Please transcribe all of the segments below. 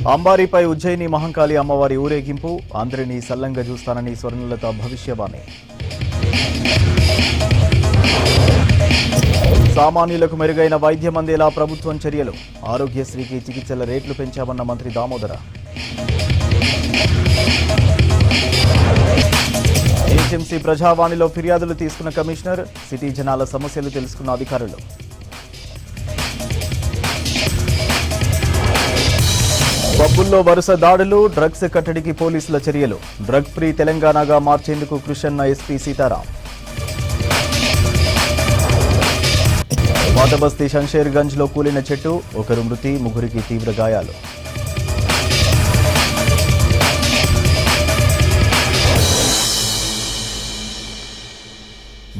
అంబారీపై ఉజ్జయిని మహంకాళి అమ్మవారి ఊరేగింపు, అందరినీ సల్లంగా చూస్తానని స్వర్ణలత భవిష్యవాణి. సామాన్యులకు మెరుగైన వైద్యం అందేలా ప్రభుత్వం చర్యలు, ఆరోగ్యశ్రీకి చికిత్సల రేట్లు పెంచామన్న మంత్రి దామోదర. హెచ్ఎంసీ ప్రజావాణిలో ఫిర్యాదులు తీసుకున్న కమిషనర్, సిటీ జనాల సమస్యలు తెలుసుకున్న అధికారులు. పబ్బుల్లో వరుస దాడులు, డ్రగ్స్ కట్టడికి పోలీసుల చర్యలు, డ్రగ్ ఫ్రీ తెలంగాణగా మార్చేందుకు కృషన్న ఎస్పీ సీతారాం. పాతబస్తీ షంషేర్గంజ్ లో కూలిన చెట్టు, ఒకరు మృతి, ముగ్గురికి తీవ్ర గాయాలు.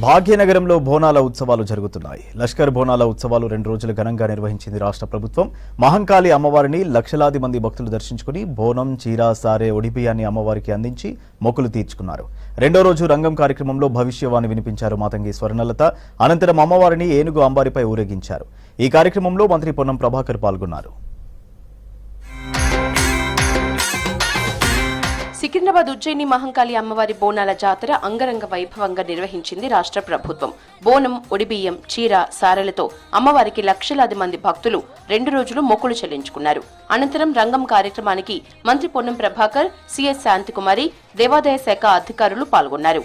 భాగ్యనగరంలో బోనాల ఉత్సవాలు జరుగుతున్నాయి. లష్కర్ బోనాల ఉత్సవాలు 2 రోజులు ఘనంగా నిర్వహించింది రాష్ట్ర ప్రభుత్వం. మహంకాళి అమ్మవారిని లక్షలాది మంది భక్తులు దర్శించుకుని బోనం, చీర, సారే, ఒడిబియ్యాన్ని అమ్మవారికి అందించి మొక్కులు తీర్చుకున్నారు. 2వ రోజు రంగం కార్యక్రమంలో భవిష్యవాణి వినిపించారు మాతంగి స్వర్ణలత. అనంతరం అమ్మవారిని ఏనుగు అంబారిపై ఊరేగించారు. ఈ కార్యక్రమంలో మంత్రి పొన్నం ప్రభాకర్ పాల్గొన్నారు. సికింద్రాబాద్ ఉజ్జయిని మహంకాళి అమ్మవారి బోనాల జాతర అంగరంగ వైభవంగా నిర్వహించింది రాష్ట్ర ప్రభుత్వం. బోనం, ఒడిబియ్యం, చీర, సారెలతో అమ్మవారికి లక్షలాది మంది భక్తులు 2 రోజులు మొక్కులు చెల్లించుకున్నారు. అనంతరం రంగం కార్యక్రమానికి మంత్రి పొన్నం ప్రభాకర్, సిఎస్ శాంతికుమారి, దేవాదాయ శాఖ అధికారులు పాల్గొన్నారు.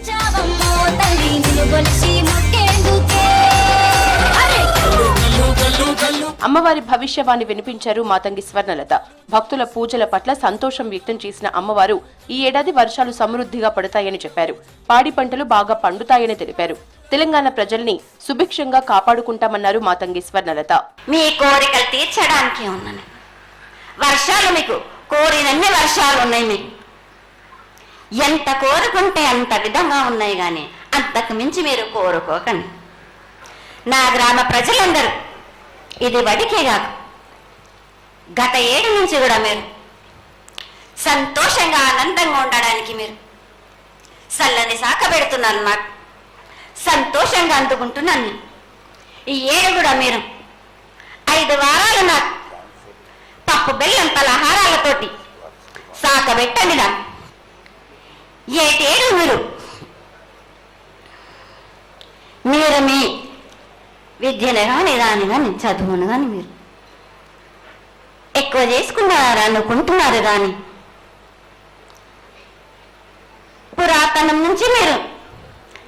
అమ్మవారి భవిష్యవాణి వినిపించారు మాతంగి స్వర్ణలత. భక్తుల పూజల పట్ల సంతోషం వ్యక్తం చేసిన అమ్మవారు ఈ ఏడాది వర్షాలు సమృద్ధిగా పడతాయని చెప్పారు. పాడి పంటలు బాగా పండుతాయని తెలిపారు. తెలంగాణ ప్రజల్ని సుభిక్షంగా కాపాడుకుంటామన్నారు మాతంగి స్వర్ణలత. మీ కోరికలు తీర్చడానికి ఉన్నాను. వర్షాలు మీకు కోరినన్ని వర్షాలు ఉన్నాయి. మీకు ఎంత కోరుకుంటే అంత విధంగా ఉన్నాయి, కానీ అంతకు మించి మీరు కోరుకోకండి. నా గ్రామ ప్రజలందరూ ఇది వడికే కాదు, గత 7 నుంచి కూడా మీరు సంతోషంగా ఆనందంగా ఉండడానికి మీరు చల్లని శాఖ పెడుతున్నారు. నాకు సంతోషంగా అందుకుంటున్నాను. నేను ఈ 7 కూడా మీరు 5 వారాలు నాకు పప్పు బెల్లం పలహారాలతోటి శాఖ పెట్టండి. నాకు 7 మీరు మీ విద్యను కానీ దాని కానీ చదువును కానీ మీరు ఎక్కువ చేసుకున్నారు అనుకుంటున్నారు, కానీ పురాతనం నుంచి మీరు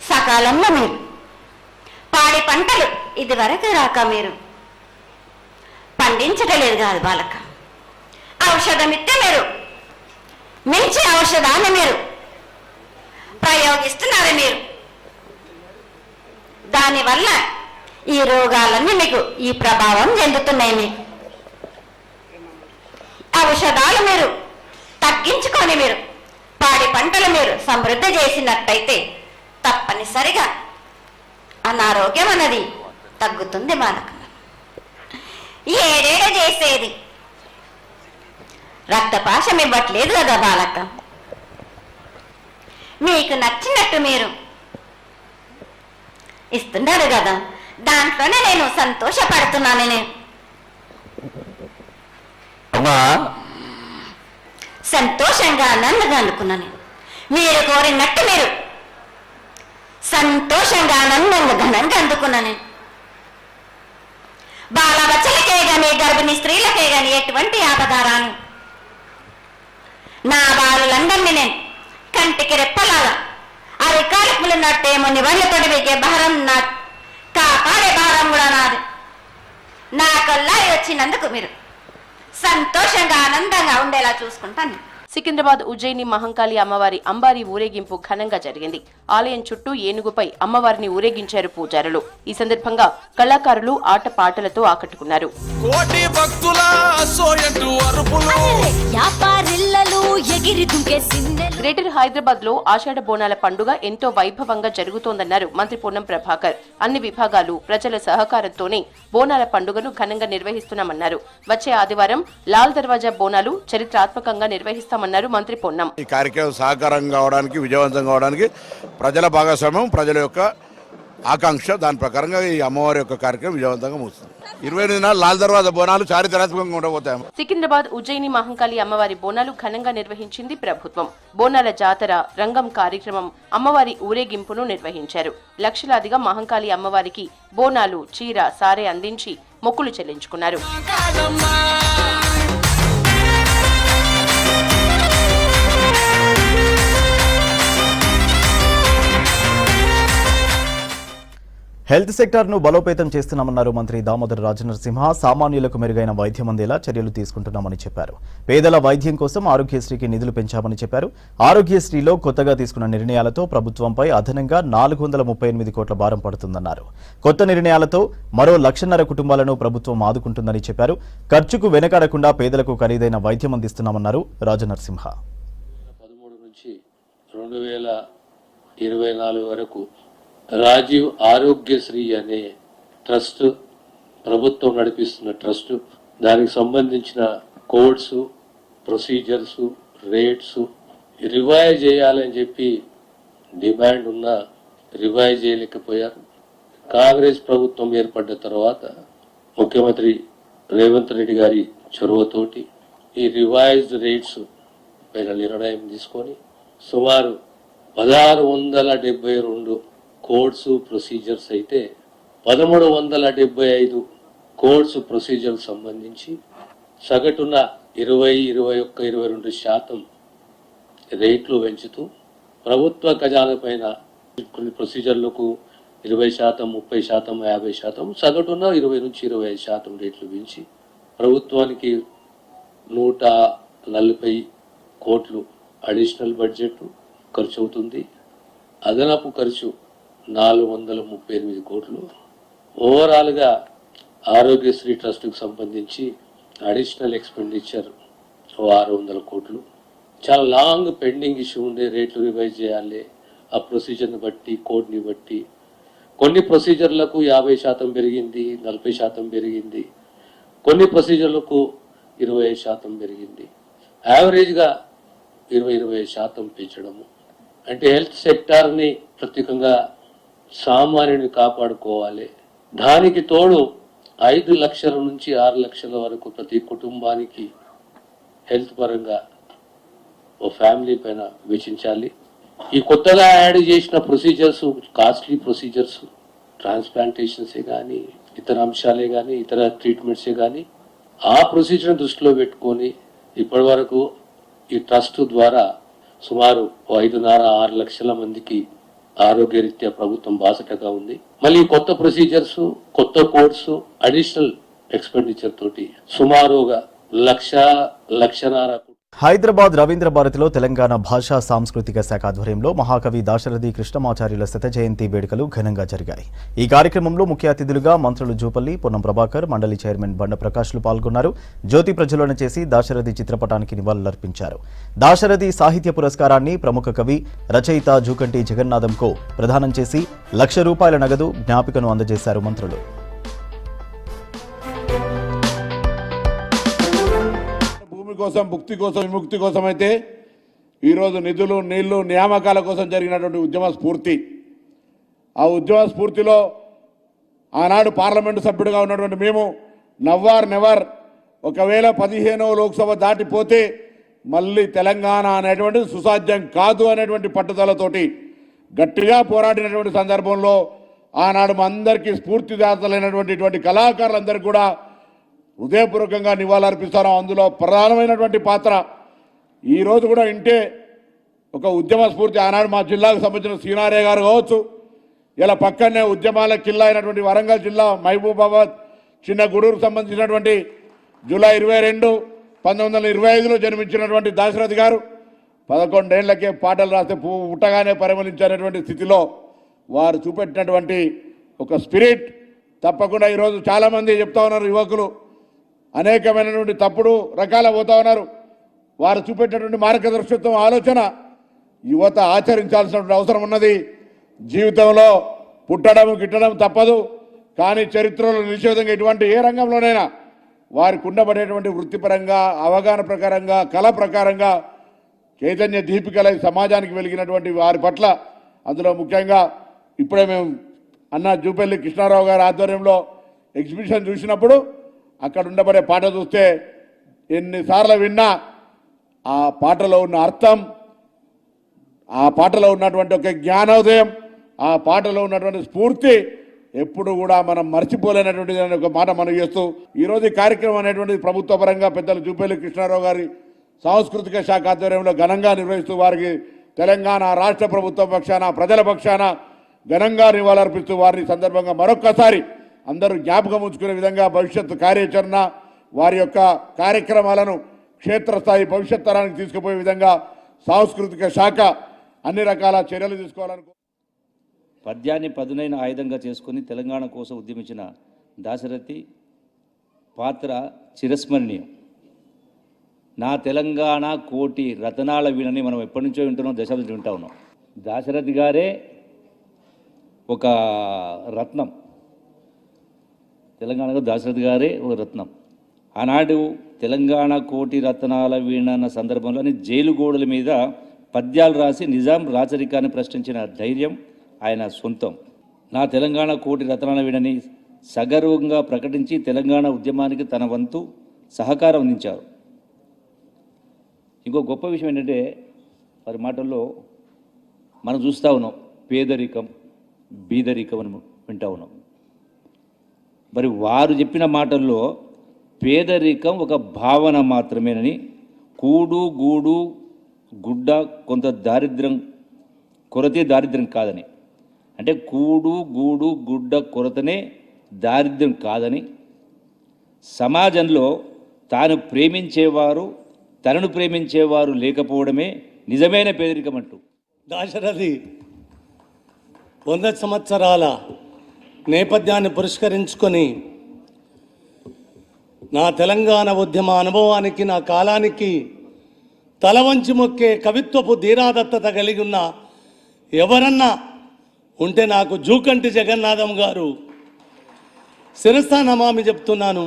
సకాలంలో మీరు పాడి పంటలు ఇది వరకు రాక మీరు పండించటలేదు కాదు బాలక. ఔషధం ఇస్తే మీరు మించి ఔషధాన్ని మీరు ప్రయోగిస్తున్నారు. మీరు దానివల్ల ఈ రోగాలన్నీ మీకు ఈ ప్రభావం చెందుతున్నాయి. మీకు ఔషధాలు మీరు తగ్గించుకొని మీరు పాడి పంటలు మీరు సమృద్ధి చేసినట్టయితే తప్పనిసరిగా అనారోగ్యం అన్నది తగ్గుతుంది. బాలక ఏడేడ చేసేది రక్తపాశం ఇవ్వట్లేదు కదా బాలక. మీకు నచ్చినట్టు మీరు ఇస్తున్నారు కదా, దాంట్లోనే నేను సంతోషపడుతున్నాను. నేను సంతోషంగా ఆనందంగా అనుకున్నాను. మీరు కోరినట్టు మీరు సంతోషంగా ఆనందంగా ఘనంగా అందుకున్నాను. బాలబచ్చలకే గాని గర్భిణీ స్త్రీలకే గాని ఎటువంటి ఆపదారాను నా బాలులందరినీ నేను కంటికి రెప్పలాగా అరికాలిపులు నట్టేమో నివళ్ళతోటి మీకే భారం నా కాపాడే భారం కూడా నాది. నా కొల్లాయి వచ్చినందుకు మీరు సంతోషంగా ఆనందంగా ఉండేలా చూసుకుంటాను. సికింద్రాబాద్ ఉజ్జయిని మహంకాళి అమ్మవారి అంబారి ఊరేగింపు ఘనంగా జరిగింది. ఆలయం చుట్టూ ఏనుగుపై అమ్మవారిని ఊరేగించారు పూజారులు. ఈ సందర్భంగా కళాకారులు ఆటపాటలతో ఆకట్టుకున్నారు. గ్రేటర్ హైదరాబాద్ లో ఆషాఢ బోనాల పండుగ ఎంతో వైభవంగా జరుగుతోందన్నారు మంత్రి పొన్నం ప్రభాకర్. అన్ని విభాగాలు ప్రజల సహకారంతోనే బోనాల పండుగను ఘనంగా నిర్వహిస్తున్నామన్నారు. వచ్చే ఆదివారం లాల్ దర్వాజా బోనాలు చరిత్రాత్మకంగా నిర్వహిస్తామన్నారు మంత్రి పొన్నం. ఈ కార్యక్రమం సహకారం కావడానికి, విజయవంతం కావడానికి ప్రజల భాగస్వామ్యం, ప్రజల యొక్క ఆకాంక్ష, దాని ప్రకారంగా ఈ అమ్మవారి యొక్క కార్యక్రమం విజయవంతంగా ముగుస్తుంది. 28 నాడు లాల్ దర్వాజా బోనాలు చారిత్రాత్మకంగా ఉండబోతాయి. సికింద్రాబాద్ ఉజ్జయిని మహంకాళి అమ్మవారి బోనాలు ఘనంగా నిర్వహించింది ప్రభుత్వం. బోనాల జాతర, రంగం కార్యక్రమం, అమ్మవారి ఊరేగింపును నిర్వహించారు. లక్షలాదిగా మహంకాళి అమ్మవారికి బోనాలు, చీర, సారె అందించి మొక్కులు చెల్లించుకున్నారు. హెల్త్ సెక్టార్ను బలోపేతం చేస్తున్నామన్నారు మంత్రి దామోదర్ రాజనరసింహ. సామాన్యులకు మెరుగైన వైద్యం అందేలా చర్యలు తీసుకుంటున్నామని చెప్పారు. పేదల వైద్యం కోసం ఆరోగ్యశ్రీకి నిధులు పెంచామని చెప్పారు. ఆరోగ్యశ్రీలో కొత్తగా తీసుకున్న నిర్ణయాలతో ప్రభుత్వంపై అదనంగా 438 కోట్ల భారం పడుతుందన్నారు. కొత్త నిర్ణయాలతో మరో 1,50,000 కుటుంబాలను ప్రభుత్వం ఆదుకుంటుందని చెప్పారు. ఖర్చుకు వెనకాడకుండా పేదలకు ఖరీదైన వైద్యం అందిస్తున్నామన్నారు రాజనరసింహ. 2013 నుంచి 2024 వరకు రాజీవ్ ఆరోగ్యశ్రీ అనే ట్రస్ట్, ప్రభుత్వం నడిపిస్తున్న ట్రస్ట్, దానికి సంబంధించిన కోడ్స్, ప్రొసీజర్స్, రేట్స్ రివైజ్ చేయాలని చెప్పి డిమాండ్ ఉన్నా రివైజ్ చేయలేకపోయారు. కాంగ్రెస్ ప్రభుత్వం ఏర్పడ్డ తర్వాత ముఖ్యమంత్రి రేవంత్ రెడ్డి గారి చొరవతోటి ఈ రివైజ్డ్ రేట్స్ పైన నిర్ణయం తీసుకొని సుమారు 1672 కోడ్స్, ప్రొసీజర్స్ అయితే 1375 కోడ్స్, ప్రొసీజర్స్ సంబంధించి సగటున 20, 21, 22% రేట్లు పెంచుతూ ప్రభుత్వ ఖజానా పైన కొన్ని ప్రొసీజర్లకు 20%, 30%, 50%, సగటున 20 నుంచి 25% రేట్లు పెంచి ప్రభుత్వానికి 140 కోట్లు అడిషనల్ బడ్జెట్ ఖర్చు అవుతుంది. అదనపు ఖర్చు 438 కోట్లు. ఓవరాల్గా ఆరోగ్యశ్రీ ట్రస్ట్కి సంబంధించి అడిషనల్ ఎక్స్పెండిచర్ 600 కోట్లు. చాలా లాంగ్ పెండింగ్ ఇష్యూ ఉండే, రేట్లు రివైజ్ చేయాలి ఆ ప్రొసీజర్ని బట్టి, కోడ్ని బట్టి. కొన్ని ప్రొసీజర్లకు 50% పెరిగింది, 40% పెరిగింది. కొన్ని ప్రొసీజర్లకు 25% పెరిగింది. యావరేజ్గా 20% పెంచడము అంటే హెల్త్ సెక్టార్ని ప్రత్యేకంగా సామాన్యుని కాపాడుకోవాలి. దానికి తోడు 5 లక్షల నుంచి 6 లక్షల వరకు ప్రతి కుటుంబానికి హెల్త్ పరంగా ఓ ఫ్యామిలీ పైన వెచ్చించాలి. ఈ కొత్తగా యాడ్ చేసిన ప్రొసీజర్స్ కాస్ట్లీ ప్రొసీజర్స్, ట్రాన్స్ప్లాంటేషన్సే కానీ, ఇతర అంశాలే కానీ, ఇతర ట్రీట్మెంట్సే కానీ, ఆ ప్రొసీజర్ని దృష్టిలో పెట్టుకొని ఇప్పటి వరకు ఈ ట్రస్ట్ ద్వారా సుమారు 5.5-6 లక్షల మందికి ఆరోగ్యరీత్యా ప్రభుత్వం బాసటగా ఉంది. మళ్ళీ కొత్త ప్రొసీజర్స్, కొత్త కోడ్స్, అడిషనల్ ఎక్స్పెండిచర్ తోటి సుమారుగా 1,00,000 హైదరాబాద్ రవీంద్ర భారతిలో తెలంగాణ భాషా సాంస్కృతిక శాఖ ఆధ్వర్యంలో మహాకవి దాశరథి కృష్ణమాచార్యుల శత జయంతి వేడుకలు ఘనంగా జరిగాయి. ఈ కార్యక్రమంలో ముఖ్య అతిథులుగా మంత్రులు జూపల్లి, పొన్నం ప్రభాకర్, మండలి చైర్మన్ బండ ప్రకాష్లు పాల్గొన్నారు. జ్యోతి ప్రజ్వలన చేసి దాశరథి చిత్రపటానికి నివాళులర్పించారు. దాశరథి సాహిత్య పురస్కారాన్ని ప్రముఖ కవి, రచయిత జూకంటి జగన్నాథంకు ప్రదానం చేసి ₹1,00,000 నగదు జ్ఞాపికను అందజేశారు మంత్రులు. కోసం, భుక్తి కోసం, విముక్తి కోసం అయితే ఈరోజు నిధులు, నీళ్లు, నియామకాల కోసం జరిగినటువంటి ఉద్యమ స్ఫూర్తి. ఆ ఉద్యమ స్ఫూర్తిలో ఆనాడు పార్లమెంటు సభ్యుడిగా ఉన్నటువంటి మేము నెవర్ ఒకవేళ 15వ లోక్సభ దాటిపోతే మళ్ళీ తెలంగాణ అనేటువంటిది సుసాధ్యం కాదు అనేటువంటి పట్టుదలతోటి గట్టిగా పోరాడినటువంటి సందర్భంలో ఆనాడు మా అందరికీ స్ఫూర్తిదాతలైనటువంటి ఇటువంటి కళాకారులందరికీ కూడా హృదయపూర్వకంగా నివాళులర్పిస్తాను. అందులో ప్రధానమైనటువంటి పాత్ర ఈరోజు కూడా ఇంటే ఒక ఉద్యమ స్ఫూర్తి. ఆనాడు మా జిల్లాకు సంబంధించిన సీనారే గారు కావచ్చు, ఇలా పక్కనే ఉద్యమాల కిల్లా అయినటువంటి వరంగల్ జిల్లా మహబూబాబాద్ చిన్న గూడూరుకు సంబంధించినటువంటి జూలై 22, 1925లో జన్మించినటువంటి దాశరథి గారు 11 ఏళ్లకే పాటలు రాస్తే పుట్టగానే పరిమళించినటువంటి స్థితిలో వారు చూపెట్టినటువంటి ఒక స్పిరిట్ తప్పకుండా ఈరోజు చాలామంది చెప్తా ఉన్నారు, యువకులు అనేకమైనటువంటి తప్పుడు రకాల పోతా ఉన్నారు. వారు చూపెట్టినటువంటి మార్గదర్శకత్వం, ఆలోచన యువత ఆచరించాల్సినటువంటి అవసరం ఉన్నది. జీవితంలో పుట్టడం గిట్టడం తప్పదు, కానీ చరిత్రలో నిలిచే విధంగా ఇటువంటి ఏ రంగంలోనైనా వారికి ఉండబడేటువంటి వృత్తిపరంగా, అవగాహన ప్రకారంగా, కళ ప్రకారంగా చైతన్య దీపికలై సమాజానికి వెలిగినటువంటి వారి పట్ల, అందులో ముఖ్యంగా ఇప్పుడే మేము అన్న జూపల్లి కృష్ణారావు గారి ఆధ్వర్యంలో ఎగ్జిబిషన్ చూసినప్పుడు అక్కడ ఉండబడే పాట చూస్తే ఎన్నిసార్లు విన్నా ఆ పాటలో ఉన్న అర్థం, ఆ పాటలో ఉన్నటువంటి ఒక జ్ఞానోదయం, ఆ పాటలో ఉన్నటువంటి స్ఫూర్తి ఎప్పుడు కూడా మనం మర్చిపోలేనటువంటిది అనే ఒక మాట మనం చేస్తూ ఈరోజు ఈ కార్యక్రమం అనేటువంటిది ప్రభుత్వ పరంగా పెద్దలు జూపల్లి కృష్ణారావు గారి సాంస్కృతిక శాఖ ఆధ్వర్యంలో ఘనంగా నిర్వహిస్తూ వారికి తెలంగాణ రాష్ట్ర ప్రభుత్వ పక్షాన ప్రజల పక్షాన ఘనంగా నివాళులర్పిస్తూ వారిని సందర్భంగా మరొక్కసారి అందరూ జ్ఞాపకం ఉంచుకునే విధంగా భవిష్యత్తు కార్యాచరణ వారి యొక్క కార్యక్రమాలను క్షేత్రస్థాయి భవిష్యత్ తరానికి తీసుకుపోయే విధంగా సాంస్కృతిక శాఖ అన్ని రకాల చర్యలు తీసుకోవాలనుకో. పద్యాన్ని పదునైన ఆయుధంగా చేసుకుని తెలంగాణ కోసం ఉద్యమించిన దాశరథి పాత్ర చిరస్మరణీయం. నా తెలంగాణ కోటి రతనాల వీణని మనం ఎప్పటి నుంచో వింటున్నాం, దశాబ్దాలు వింటా ఉన్నాం. దాశరథి గారే ఒక రత్నం, తెలంగాణలో దాశరథి గారే ఒక రత్నం. ఆనాడు తెలంగాణ కోటి రత్నాల వీణ అన్న సందర్భంలోని జైలు గోడల మీద పద్యాలు రాసి నిజాం రాచరికాన్ని ప్రశ్నించిన ధైర్యం ఆయన సొంతం. నా తెలంగాణ కోటి రత్నాల వీణని సగర్వంగా ప్రకటించి తెలంగాణ ఉద్యమానికి తన వంతు సహకారం అందించారు. ఇంకో గొప్ప విషయం ఏంటంటే వారి మాటల్లో మనం చూస్తూ ఉన్నాం, పేదరికం బీదరికం అని వింటూ ఉన్నాం. మరి వారు చెప్పిన మాటల్లో పేదరికం ఒక భావన మాత్రమేనని, కూడు గూడు గుడ్డ కొంత దారిద్ర్యం కొరతే దారిద్ర్యం కాదని, అంటే కూడు గూడు గుడ్డ కొరతనే దారిద్ర్యం కాదని, సమాజంలో తాను ప్రేమించేవారు తనను ప్రేమించేవారు లేకపోవడమే నిజమైన పేదరికం అంటూ. దాశరథి 100 సంవత్సరాల నేపథ్యాన్ని పురస్కరించుకొని నా తెలంగాణ ఉద్యమ అనుభవానికి, నా కాలానికి తల వంచి మొక్కే కవిత్వపు ధీరాదత్తత కలిగి ఉన్న ఎవరన్నా ఉంటే నాకు జూకంటి జగన్నాథం గారు శిరస్థా నమామి చెప్తున్నాను.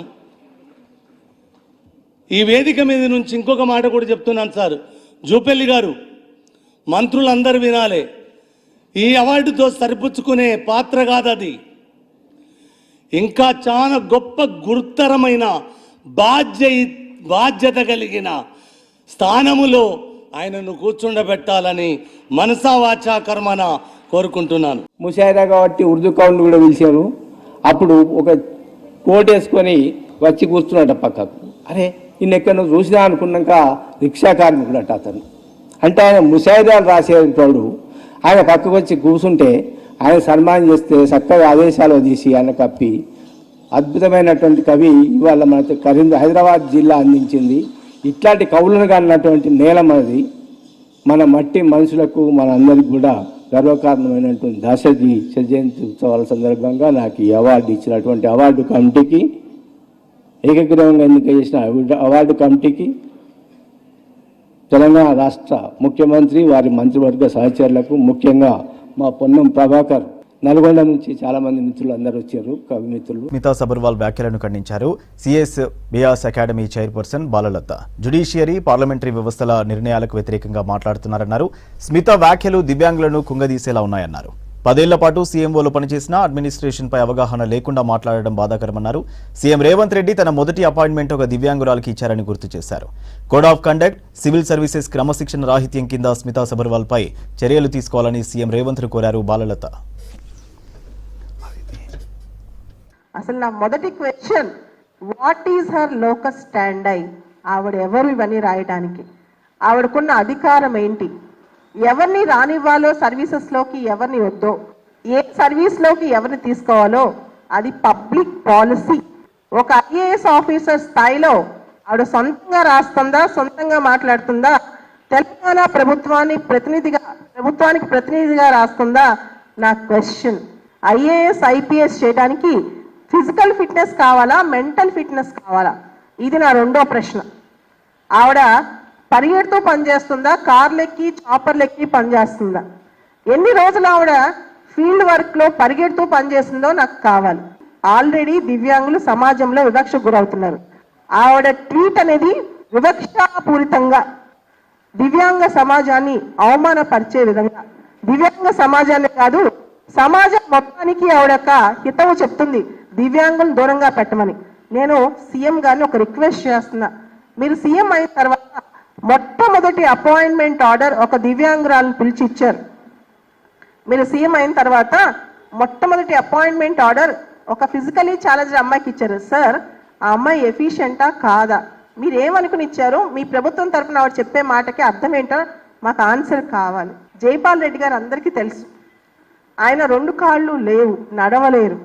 ఈ వేదిక మీద నుంచి ఇంకొక మాట కూడా చెప్తున్నాను సార్, జూపల్లి గారు, మంత్రులందరూ వినాలే, ఈ అవార్డుతో సరిపుచ్చుకునే పాత్ర కాదది. ఇంకా చాలా గొప్ప గురుతరమైన బాధ్యత కలిగిన స్థానములో ఆయనను కూర్చుండబెట్టాలని మనసా వాచా కర్మన కోరుకుంటున్నాను. ముషాయిదా కాబట్టి ఉర్దూ కౌంట్లు కూడా పిలిచారు. అప్పుడు ఒక కోట్ వేసుకొని వచ్చి కూర్చున్నట్ట పక్కకు. అరే ఈయన ఎక్కడో చూసినా అనుకున్నాక రిక్షా కార్మికుడు అట్ట అతను. అంటే ఆయన ముషాయిదాలు రాసేటోడు ఆయన పక్కకు వచ్చి కూర్చుంటే ఆయన సన్మానం చేస్తే చక్కగా ఆదేశాలు తీసి ఆయన కప్పి అద్భుతమైనటువంటి కవి ఇవాళ మన హైదరాబాద్ జిల్లా అందించింది. ఇట్లాంటి కవులను అన్నటువంటి నేల మనది. మన మట్టి మనుషులకు మన అందరికి కూడా గర్వకారణమైనటువంటి దాశరథి జయంతి ఉత్సవాల సందర్భంగా నాకు ఈ అవార్డు ఇచ్చినటువంటి అవార్డు కమిటీకి, ఏకగ్రీవంగా ఎన్నిక చేసిన అవార్డు కమిటీకి, తెలంగాణ రాష్ట్ర ముఖ్యమంత్రి వారి మంత్రివర్గ సహచరులకు, ముఖ్యంగా మా పొన్నం ప్రభాకర్, నల్గొండ నుంచి చాలా మంది మిత్రులు అందరూ వచ్చారు, కవి మిత్రులు. స్మితా సబర్వాల్ వ్యాఖ్యలను ఖండించారు CS Beas academy chairperson Balalatha. Judiciary parliamentary వ్యవస్థల నిర్ణయాలకు వ్యతిరేకంగా మాట్లాడుతున్నారన్నారు. స్మితా వ్యాఖ్యలు దివ్యాంగులను కుంగదీసేలా ఉన్నాయన్నారు. 10 ఏళ్ల పాటు సీఎంఓలో పనిచేసిన అడ్మినిస్ట్రేషన్పై అవగాహన లేకుండా మాట్లాడడం బాధాకరమన్నారు. సీఎం రేవంత్ రెడ్డి తన మొదటి అపాయింట్మెంట్ ఒక దివ్యాంగురాలకి ఇచ్చారని గుర్తు చేశారు. Code of conduct, civil services క్రమశిక్షణ రాహిత్యం కింద స్మితా సబర్వాల్ పై చర్యలు తీసుకోవాలని సీఎం రేవంత్ కోరారు బాలలత. అసలు నా మొదటి question, what is her locus standi? ఆవిడ ఎవరు ఇవన్నీ రాయడానికి? ఆవిడకున్న అధికారం ఏంటి? ఎవరిని రానివ్వాలో సర్వీసెస్లోకి, ఎవరిని వద్దో, ఏ సర్వీస్లోకి ఎవరిని తీసుకోవాలో అది పబ్లిక్ పాలసీ. ఒక ఐఏఎస్ ఆఫీసర్ స్థాయిలో ఆవిడ సొంతంగా రాస్తుందా, సొంతంగా మాట్లాడుతుందా, తెలంగాణ ప్రభుత్వానికి ప్రతినిధిగా రాస్తుందా? నా క్వశ్చన్. ఐఏఎస్ ఐపీఎస్ చేయడానికి ఫిజికల్ ఫిట్నెస్ కావాలా, మెంటల్ ఫిట్నెస్ కావాలా? ఇది నా రెండో ప్రశ్న. ఆవిడ పరిగెడుతూ పనిచేస్తుందా, కార్లెక్కి చాపర్లెక్కి పనిచేస్తుందా? ఎన్ని రోజులు ఆవిడ ఫీల్డ్ వర్క్లో పరిగెడుతూ పనిచేస్తుందో నాకు కావాలి. ఆల్రెడీ దివ్యాంగులు సమాజంలో వివక్షకు గురవుతున్నారు. ఆవిడ ట్వీట్ అనేది వివక్షాపూరితంగా దివ్యాంగ సమాజాన్ని అవమానపరిచే విధంగా, దివ్యాంగ సమాజాన్ని కాదు సమాజం మొత్తానికి ఆవిడ హితవు చెప్తుంది. దివ్యాంగులను దూరంగా పెట్టమని. నేను సీఎం గారిని ఒక రిక్వెస్ట్ చేస్తున్నా, మీరు సీఎం అయిన తర్వాత మొట్టమొదటి అపాయింట్మెంట్ ఆర్డర్ ఒక దివ్యాంగురాలను పిలిచి ఇచ్చారు. మీరు సీఎం అయిన తర్వాత మొట్టమొదటి అపాయింట్మెంట్ ఆర్డర్ ఒక ఫిజికలీ ఛాలెంజ్డ్ అమ్మాయికి ఇచ్చారు. సార్, ఆ అమ్మాయి ఎఫిషియెంటా కాదా, మీరు ఏమనుకుని ఇచ్చారు, మీ ప్రభుత్వం తరఫున ఆవిడ చెప్పే మాటకి అర్థం ఏంటో మాకు ఆన్సర్ కావాలి. జైపాల్ రెడ్డి గారు అందరికీ తెలుసు, ఆయన 2 కాళ్ళు లేవు, నడవలేరు,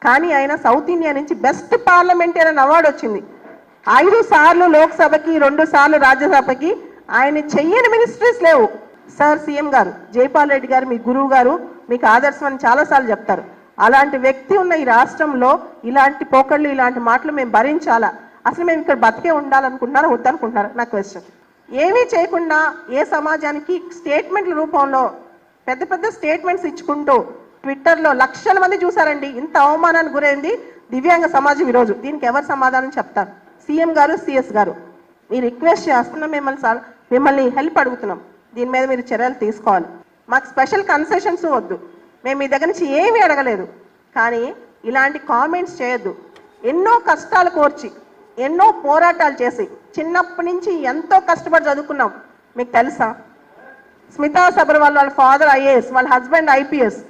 కానీ ఆయన సౌత్ ఇండియా నుంచి బెస్ట్ పార్లమెంటేరియన్ అవార్డు వచ్చింది. 5 సార్లు లోక్సభకి, 2 సార్లు రాజ్యసభకి ఆయన చెయ్యని మినిస్ట్రీస్ లేవు. సార్ సీఎం గారు, జైపాల్ రెడ్డి గారు మీ గురువు గారు, మీకు ఆదర్శం అని చాలాసార్లు చెప్తారు. అలాంటి వ్యక్తి ఉన్న ఈ రాష్ట్రంలో ఇలాంటి పోకళ్ళు, ఇలాంటి మాటలు మేము భరించాలా? అసలు మేము ఇక్కడ బతికే ఉండాలనుకుంటున్నారా వద్దనుకుంటున్నారా? నా క్వశ్చన్. ఏమీ చేయకుండా ఏ సమాజానికి స్టేట్మెంట్ల రూపంలో పెద్ద పెద్ద స్టేట్మెంట్స్ ఇచ్చుకుంటూ ట్విట్టర్లో లక్షల మంది చూసారండి. ఇంత అవమానానికి గురైంది దివ్యాంగ సమాజం ఈరోజు. దీనికి ఎవరు సమాధానం చెప్తారు? సీఎం గారు, సిఎస్ గారు, మీరు రిక్వెస్ట్ చేస్తున్నాం, మిమ్మల్ని హెల్ప్ అడుగుతున్నాం. దీని మీద మీరు చర్యలు తీసుకోవాలి. మాకు స్పెషల్ కన్సెషన్స్ వద్దు, మేము మీ దగ్గర నుంచి ఏమీ అడగలేదు, కానీ ఇలాంటి కామెంట్స్ చేయొద్దు. ఎన్నో కష్టాలు కోర్చి, ఎన్నో పోరాటాలు చేసి, చిన్నప్పటి నుంచి ఎంతో కష్టపడి చదువుకున్నాం. మీకు తెలుసా, స్మితా సబర్వాల్ వాళ్ళ ఫాదర్ ఐఏఎస్, వాళ్ళ హస్బెండ్ ఐపీఎస్,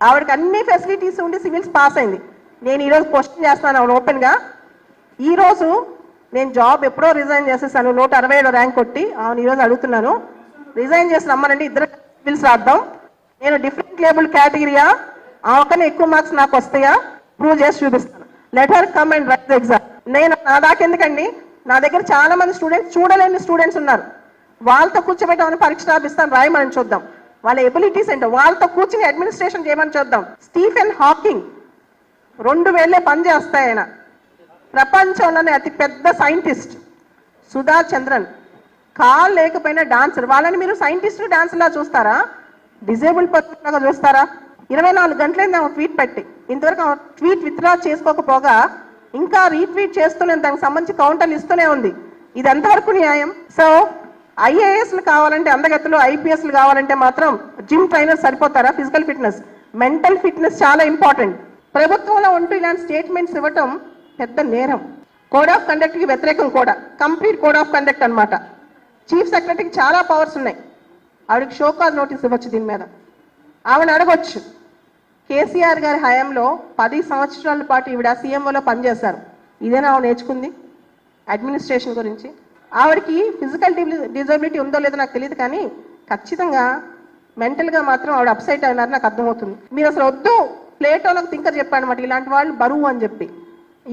ఆవిడకి అన్ని ఫెసిలిటీస్ ఉండి సివిల్స్ పాస్ అయింది. నేను ఈరోజు క్వశ్చన్ చేస్తున్నాను ఆవిడ ఓపెన్గా. ఈరోజు నేను జాబ్ ఎప్పుడో రిజైన్ చేసేసాను, 167 ర్యాంక్ కొట్టి. ఆమెను ఈరోజు అడుగుతున్నాను, రిజైన్ చేసి రమ్మనండి, ఇద్దరు సివిల్స్ రాద్దాం. నేను డిఫరెంట్ లేబుల్ కేటగిరీయా, ఆమెకన్నా ఎక్కువ మార్క్స్ నాకు వస్తాయా, ప్రూవ్ చేసి చూపిస్తాను. Let her come and right the exam. నా దాకా ఎందుకండి, నా దగ్గర చాలా మంది స్టూడెంట్స్, చూడలేని స్టూడెంట్స్ ఉన్నారు. వాళ్ళతో కూర్చోబెట్టమని పరీక్ష రాపిస్తాను, రాయమని చూద్దాం. వాళ్ళ ఎబిలిటీస్ ఏంటో వాళ్ళతో కూర్చుని అడ్మినిస్ట్రేషన్ చేయమని చూద్దాం. స్టీఫెన్ హాకింగ్ 2000 పని చేస్తాయి ఆయన. ప్రపంచంలోనే అతి పెద్ద సైంటిస్ట్. సుధా చంద్రన్ కాల్ లేకపోయినా డాన్సర్. వాళ్ళని మీరు సైంటిస్ట్ డాన్సర్లా చూస్తారా, డిజేబుల్ పర్సన్ లాగా చూస్తారా? 24 గంటలైంది ఆమె ట్వీట్ పెట్టి, ఇంతవరకు ఆమె ట్వీట్ విత్డ్రా చేసుకోకపోగా ఇంకా రీట్వీట్ చేస్తూనే దానికి సంబంధించి కౌంటర్లు ఇస్తూనే ఉంది. ఇది ఎంతవరకు న్యాయం? సో ఐఏఎస్లు కావాలంటే అందగతులు, ఐపీఎస్లు కావాలంటే మాత్రం జిమ్ ట్రైనర్ సరిపోతారా? ఫిజికల్ ఫిట్నెస్, మెంటల్ ఫిట్నెస్ చాలా ఇంపార్టెంట్. ప్రభుత్వంలో ఉంటూ ఇలాంటి స్టేట్మెంట్స్ ఇవ్వటం పెద్ద నేరం. కోడ్ ఆఫ్ కండక్ట్కి వ్యతిరేకం కూడా, కంప్లీట్ కోడ్ ఆఫ్ కండక్ట్ అనమాట. చీఫ్ సెక్రటరీకి చాలా పవర్స్ ఉన్నాయి, ఆవిడకి షోకాజ్ నోటీస్ ఇవ్వచ్చు, దీని మీద ఆవిడ అడగొచ్చు. కేసీఆర్ గారి హయాంలో 10 సంవత్సరాల పాటు ఈవిడ సీఎంఓలో పనిచేశారు. ఇదేనా ఆవిడ నేర్చుకుంది అడ్మినిస్ట్రేషన్ గురించి? ఆవిడకి ఫిజికల్ డిజబిలిటీ ఉందో లేదో నాకు తెలియదు, కానీ ఖచ్చితంగా మెంటల్గా మాత్రం ఆవిడ అప్సెట్ అయినారు, నాకు అర్థమవుతుంది. మీరు అసలు వద్దు, ప్లేటోలకు థింకర్ చెప్పాడు అనమాట, ఇలాంటి వాళ్ళు బరువు అని చెప్పి.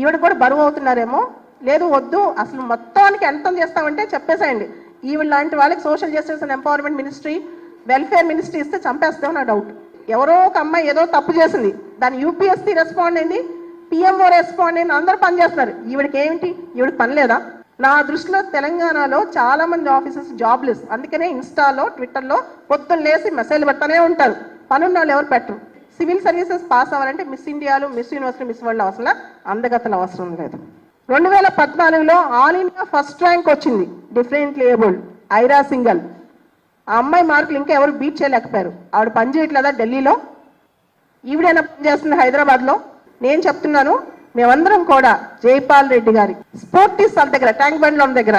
ఈవిడ కూడా బరువు అవుతున్నారేమో. లేదు, వద్దు, అసలు మొత్తానికి అంతం చేస్తామంటే చెప్పేసేయండి. ఈవిడ లాంటి వాళ్ళకి social justice and empowerment ministry, welfare ministry ఇస్తే చంపేస్తాం నా డౌట్. ఎవరో ఒక అమ్మాయి ఏదో తప్పు చేసింది, దాని యూపీఎస్సీ రెస్పాండ్ అయింది, పిఎంఓ రెస్పాండ్ అయింది, అందరూ పనిచేస్తున్నారు. ఈవిడికి ఏమిటి? ఈవిడికి పని లేదా? నా దృష్టిలో తెలంగాణలో చాలా మంది ఆఫీసర్స్ జాబ్లెస్. అందుకనే ఇన్స్టాలో, ట్విట్టర్లో పొద్దున్న లేసి మెసేజ్లు పెడతానే ఉంటారు. పనున్న వాళ్ళు ఎవరు పెట్టరు. సివిల్ సర్వీసెస్ పాస్ అవ్వాలంటే మిస్ ఇండియాలు, మిస్ యూనివర్సిటీ, మిస్ వరల్డ్ అవసరం, అందగతలు అవసరం లేదు. 2014లో ఆల్ ఇండియా ఫస్ట్ ర్యాంక్ వచ్చింది డిఫరెంట్లీ ఏబుల్డ్ ఐరా సింగల్. ఆ అమ్మాయి మార్కులు ఇంకా ఎవరు బీట్ చేయలేకపోయారు. ఆవిడ పని చేయట్లేదా ఢిల్లీలో? ఈవిడైనా పనిచేస్తుంది హైదరాబాద్లో? నేను చెప్తున్నాను, మేమందరం కూడా జైపాల్ రెడ్డి గారి స్ఫూర్తి స్థల దగ్గర, ట్యాంక్ బండ్ల దగ్గర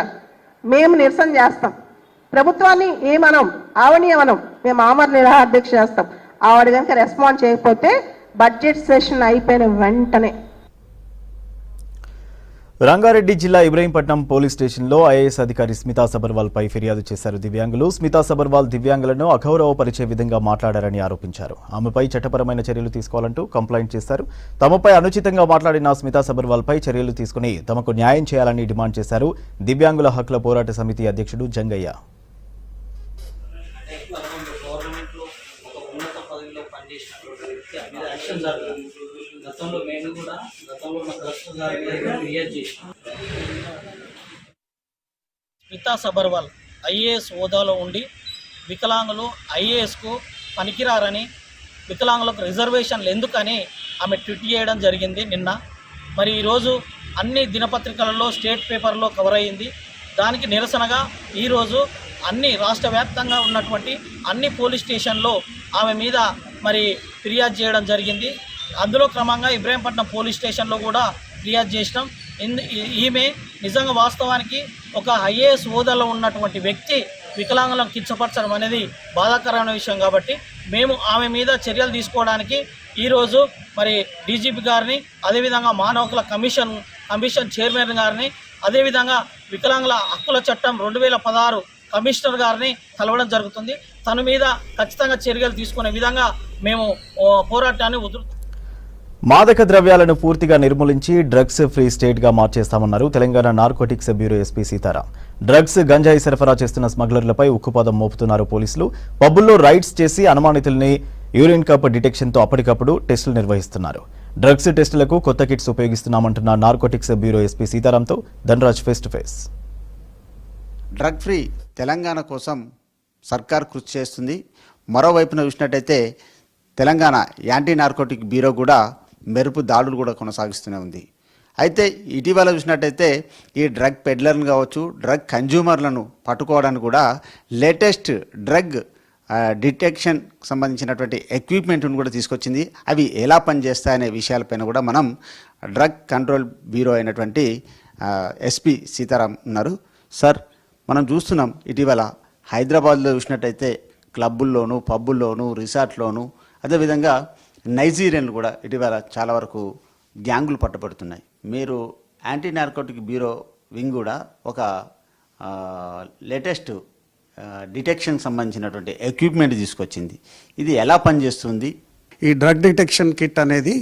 మేము నిరసన చేస్తాం. ప్రభుత్వాన్ని ఏమనం, ఆవిడని ఏమనం, మేము ఆమరణ నిరాహార దీక్ష చేస్తాం. ఆవిడ కనుక రెస్పాండ్ చేయకపోతే బడ్జెట్ సెషన్ అయిపోయిన వెంటనే. రంగారెడ్డి జిల్లా ఇబ్రహీంపట్నం పోలీస్ స్టేషన్లో ఐఏఎస్ అధికారి స్మితా సబర్వాల్ పై ఫిర్యాదు చేశారు దివ్యాంగులు. స్మితా సబర్వాల్ దివ్యాంగులను అగౌరవపరిచే విధంగా మాట్లాడారని ఆరోపించారు. ఆమెపై చట్టపరమైన చర్యలు తీసుకోవాలంటూ కంప్లైంట్ చేశారు. తమపై అనుచితంగా మాట్లాడిన స్మితా సబర్వాల్ పై చర్యలు తీసుకుని తమకు న్యాయం చేయాలని డిమాండ్ చేశారు దివ్యాంగుల హక్కుల పోరాట సమితి అధ్యక్షుడు జంగయ్య. గతంలో మేము కూడా ఉన్న కలెక్టర్ గారి మీద ఫిర్యాదు చేసినాం. స్మితా సబర్వాల్ ఐఏఎస్ హోదాలో ఉండి వికలాంగులు ఐఏఎస్కు పనికిరారని, వికలాంగులకు రిజర్వేషన్లు ఎందుకని ఆమె ట్వీట్ చేయడం జరిగింది నిన్న. మరి ఈరోజు అన్ని దినపత్రికలలో, స్టేట్ పేపర్లో కవర్ అయ్యింది. దానికి నిరసనగా ఈరోజు అన్ని రాష్ట్ర వ్యాప్తంగా ఉన్నటువంటి అన్ని పోలీస్ స్టేషన్లో ఆమె మీద మరి ఫిర్యాదు చేయడం జరిగింది. అందులో క్రమంగా ఇబ్రాహీంపట్నం పోలీస్ స్టేషన్లో కూడా ఫిర్యాదు చేసినాం. ఈమె నిజంగా వాస్తవానికి ఒక ఐఏఎస్ హోదాలో ఉన్నటువంటి వ్యక్తి వికలాంగులను కించపరచడం అనేది బాధాకరమైన విషయం. కాబట్టి మేము ఆమె మీద చర్యలు తీసుకోవడానికి ఈరోజు మరి డీజీపీ గారిని, అదేవిధంగా మానవ హక్కుల కమిషన్ చైర్మన్ గారిని, అదేవిధంగా వికలాంగుల హక్కుల చట్టం 2016 కమిషనర్ గారిని కలవడం జరుగుతుంది. తన మీద ఖచ్చితంగా చర్యలు తీసుకునే విధంగా మేము పోరాటాన్ని మాదక ద్రవ్యాలను పూర్తిగా నిర్మూలించి డ్రగ్స్ ఫ్రీ స్టేట్ గా మార్చేస్తామన్నారు Telangana narcotics bureau SP Sitaram. Drugs గంజాయి సరఫరా చేస్తున్న స్మగ్లర్లపై ఉక్కుపాదం మోపుతున్నారు పోలీసులు. పబ్బుల్లో రైడ్స్ చేసి అనుమానితుల్ని యూరిన్ కప్ డిటెక్షన్తో అప్పటికప్పుడు టెస్టులు నిర్వహిస్తున్నారు. డ్రగ్స్ టెస్టులకు కొత్త కిట్స్ ఉపయోగిస్తున్నామంటున్న నార్కోటిక్స్ బ్యూరో ఎస్పీ సీతారాంతో Dhanraj face to face. Drug free Telangana కోసం సర్కార్ కృషి చేస్తుంది. మరోవైపున చూసినట్టయితే తెలంగాణ యాంటీ నార్కోటిక్ బ్యూరో కూడా మెరుపు దాడులు కూడా కొనసాగిస్తూనే ఉంది. అయితే ఇటీవల చూసినట్టయితే ఈ డ్రగ్ పెడ్లర్లు కావచ్చు, డ్రగ్ కన్జ్యూమర్లను పట్టుకోవడానికి కూడా లేటెస్ట్ డ్రగ్ డిటెక్షన్ సంబంధించినటువంటి ఎక్విప్మెంట్ను కూడా తీసుకొచ్చింది. అవి ఎలా పనిచేస్తాయనే విషయాలపైన కూడా మనం డ్రగ్ కంట్రోల్ బ్యూరో అయినటువంటి ఎస్పీ సీతారాం ఉన్నారు. సార్, మనం చూస్తున్నాం ఇటీవల హైదరాబాద్లో చూసినట్టయితే క్లబ్బుల్లోనూ, పబ్బుల్లోనూ, రిసార్ట్లోనూ, అదేవిధంగా నైజీరియన్లు కూడా ఇటీవల చాలా వరకు గ్యాంగులు పట్టబడుతున్నాయి. మీరు యాంటీ నార్కోటిక్ బ్యూరో వింగ్ కూడా ఒక లేటెస్ట్ డిటెక్షన్ సంబంధించినటువంటి ఎక్విప్మెంట్ తీసుకొచ్చింది. ఇది ఎలా పనిచేస్తుంది? ఈ డ్రగ్ డిటెక్షన్ కిట్ అనేది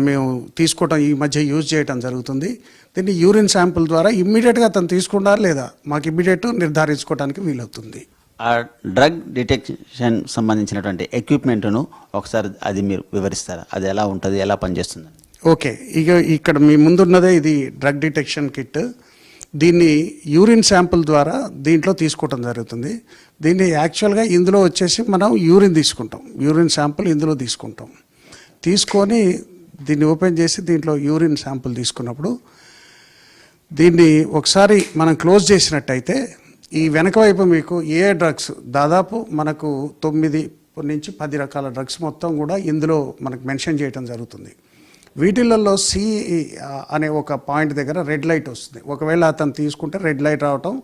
మేము తీసుకోవటం ఈ మధ్య యూజ్ చేయడం జరుగుతుంది. దీన్ని యూరిన్ శాంపుల్ ద్వారా ఇమ్మీడియట్గా అతను తీసుకున్నారా లేదా మాకు ఇమ్మీడియట్ నిర్ధారించుకోవడానికి వీలవుతుంది. ఆ డ్రగ్ డిటెక్షన్ సంబంధించినటువంటి ఎక్విప్మెంట్ను ఒకసారి అది మీరు వివరిస్తారా? అది ఎలా ఉంటుంది, ఎలా పనిచేస్తుంది? ఓకే, ఇక్కడ మీ ముందున్నదే ఇది డ్రగ్ డిటెక్షన్ కిట్. దీన్ని యూరిన్ శాంపుల్ ద్వారా దీంట్లో తీసుకోవటం జరుగుతుంది. దీన్ని యాక్చువల్గా ఇందులో వచ్చేసి మనం యూరిన్ తీసుకుంటాం, యూరిన్ శాంపుల్ ఇందులో తీసుకొని దీన్ని ఓపెన్ చేసి దీంట్లో యూరిన్ శాంపుల్ తీసుకున్నప్పుడు దీన్ని ఒకసారి మనం క్లోజ్ చేసినట్టయితే ఈ వెనక వైపు మీకు ఏ డ్రగ్స్ దాదాపు మనకు 9 నుంచి 10 రకాల డ్రగ్స్ మొత్తం కూడా ఇందులో మనకు మెన్షన్ చేయడం జరుగుతుంది. వీటిలలో సి అనే ఒక పాయింట్ దగ్గర రెడ్ లైట్ వస్తుంది. ఒకవేళ అతను తీసుకుంటే రెడ్ లైట్ రావటం,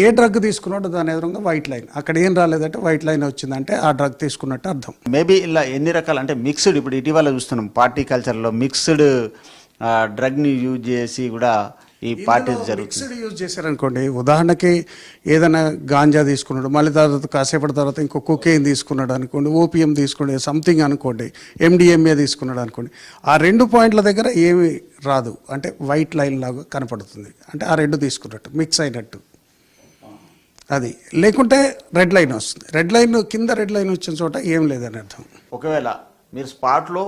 ఏ డ్రగ్ తీసుకున్నాడో దాని ఎదురుగా వైట్ లైన్, అక్కడ ఏం రాలేదంటే వైట్ లైన్ వచ్చిందంటే ఆ డ్రగ్ తీసుకున్నట్టు అర్థం. మేబీ ఇలా ఎన్ని రకాలు అంటే మిక్స్డ్, ఇప్పుడు ఇటీవల చూస్తున్నాం పార్టీ కల్చర్లో మిక్స్డ్ డ్రగ్ని యూజ్ చేసి కూడా ఈ పార్టీ జరుగుతుంది. మిక్స్డ్ యూజ్ చేశారనుకోండి, ఉదాహరణకి ఏదైనా గాంజా తీసుకున్నాడు, మళ్ళీ తర్వాత కాసేపటి తర్వాత ఇంకో కొకేన్ తీసుకున్నాడు అనుకోండి, ఓపీఎం తీసుకున్నాడు సంథింగ్ అనుకోండి, ఎండిఎంఏ తీసుకున్నాడు అనుకోండి, ఆ 2 పాయింట్ల దగ్గర ఏమి రాదు, అంటే వైట్ లైన్ లాగా కనపడుతుంది, అంటే ఆ 2 తీసుకున్నట్టు మిక్స్ అయినట్టు. అది లేకుంటే రెడ్ లైన్ వస్తుంది. రెడ్ లైన్ కింద రెడ్ లైన్ వచ్చిన చోట ఏం లేదని అర్థం. ఒకవేళ మీరు స్పాట్లో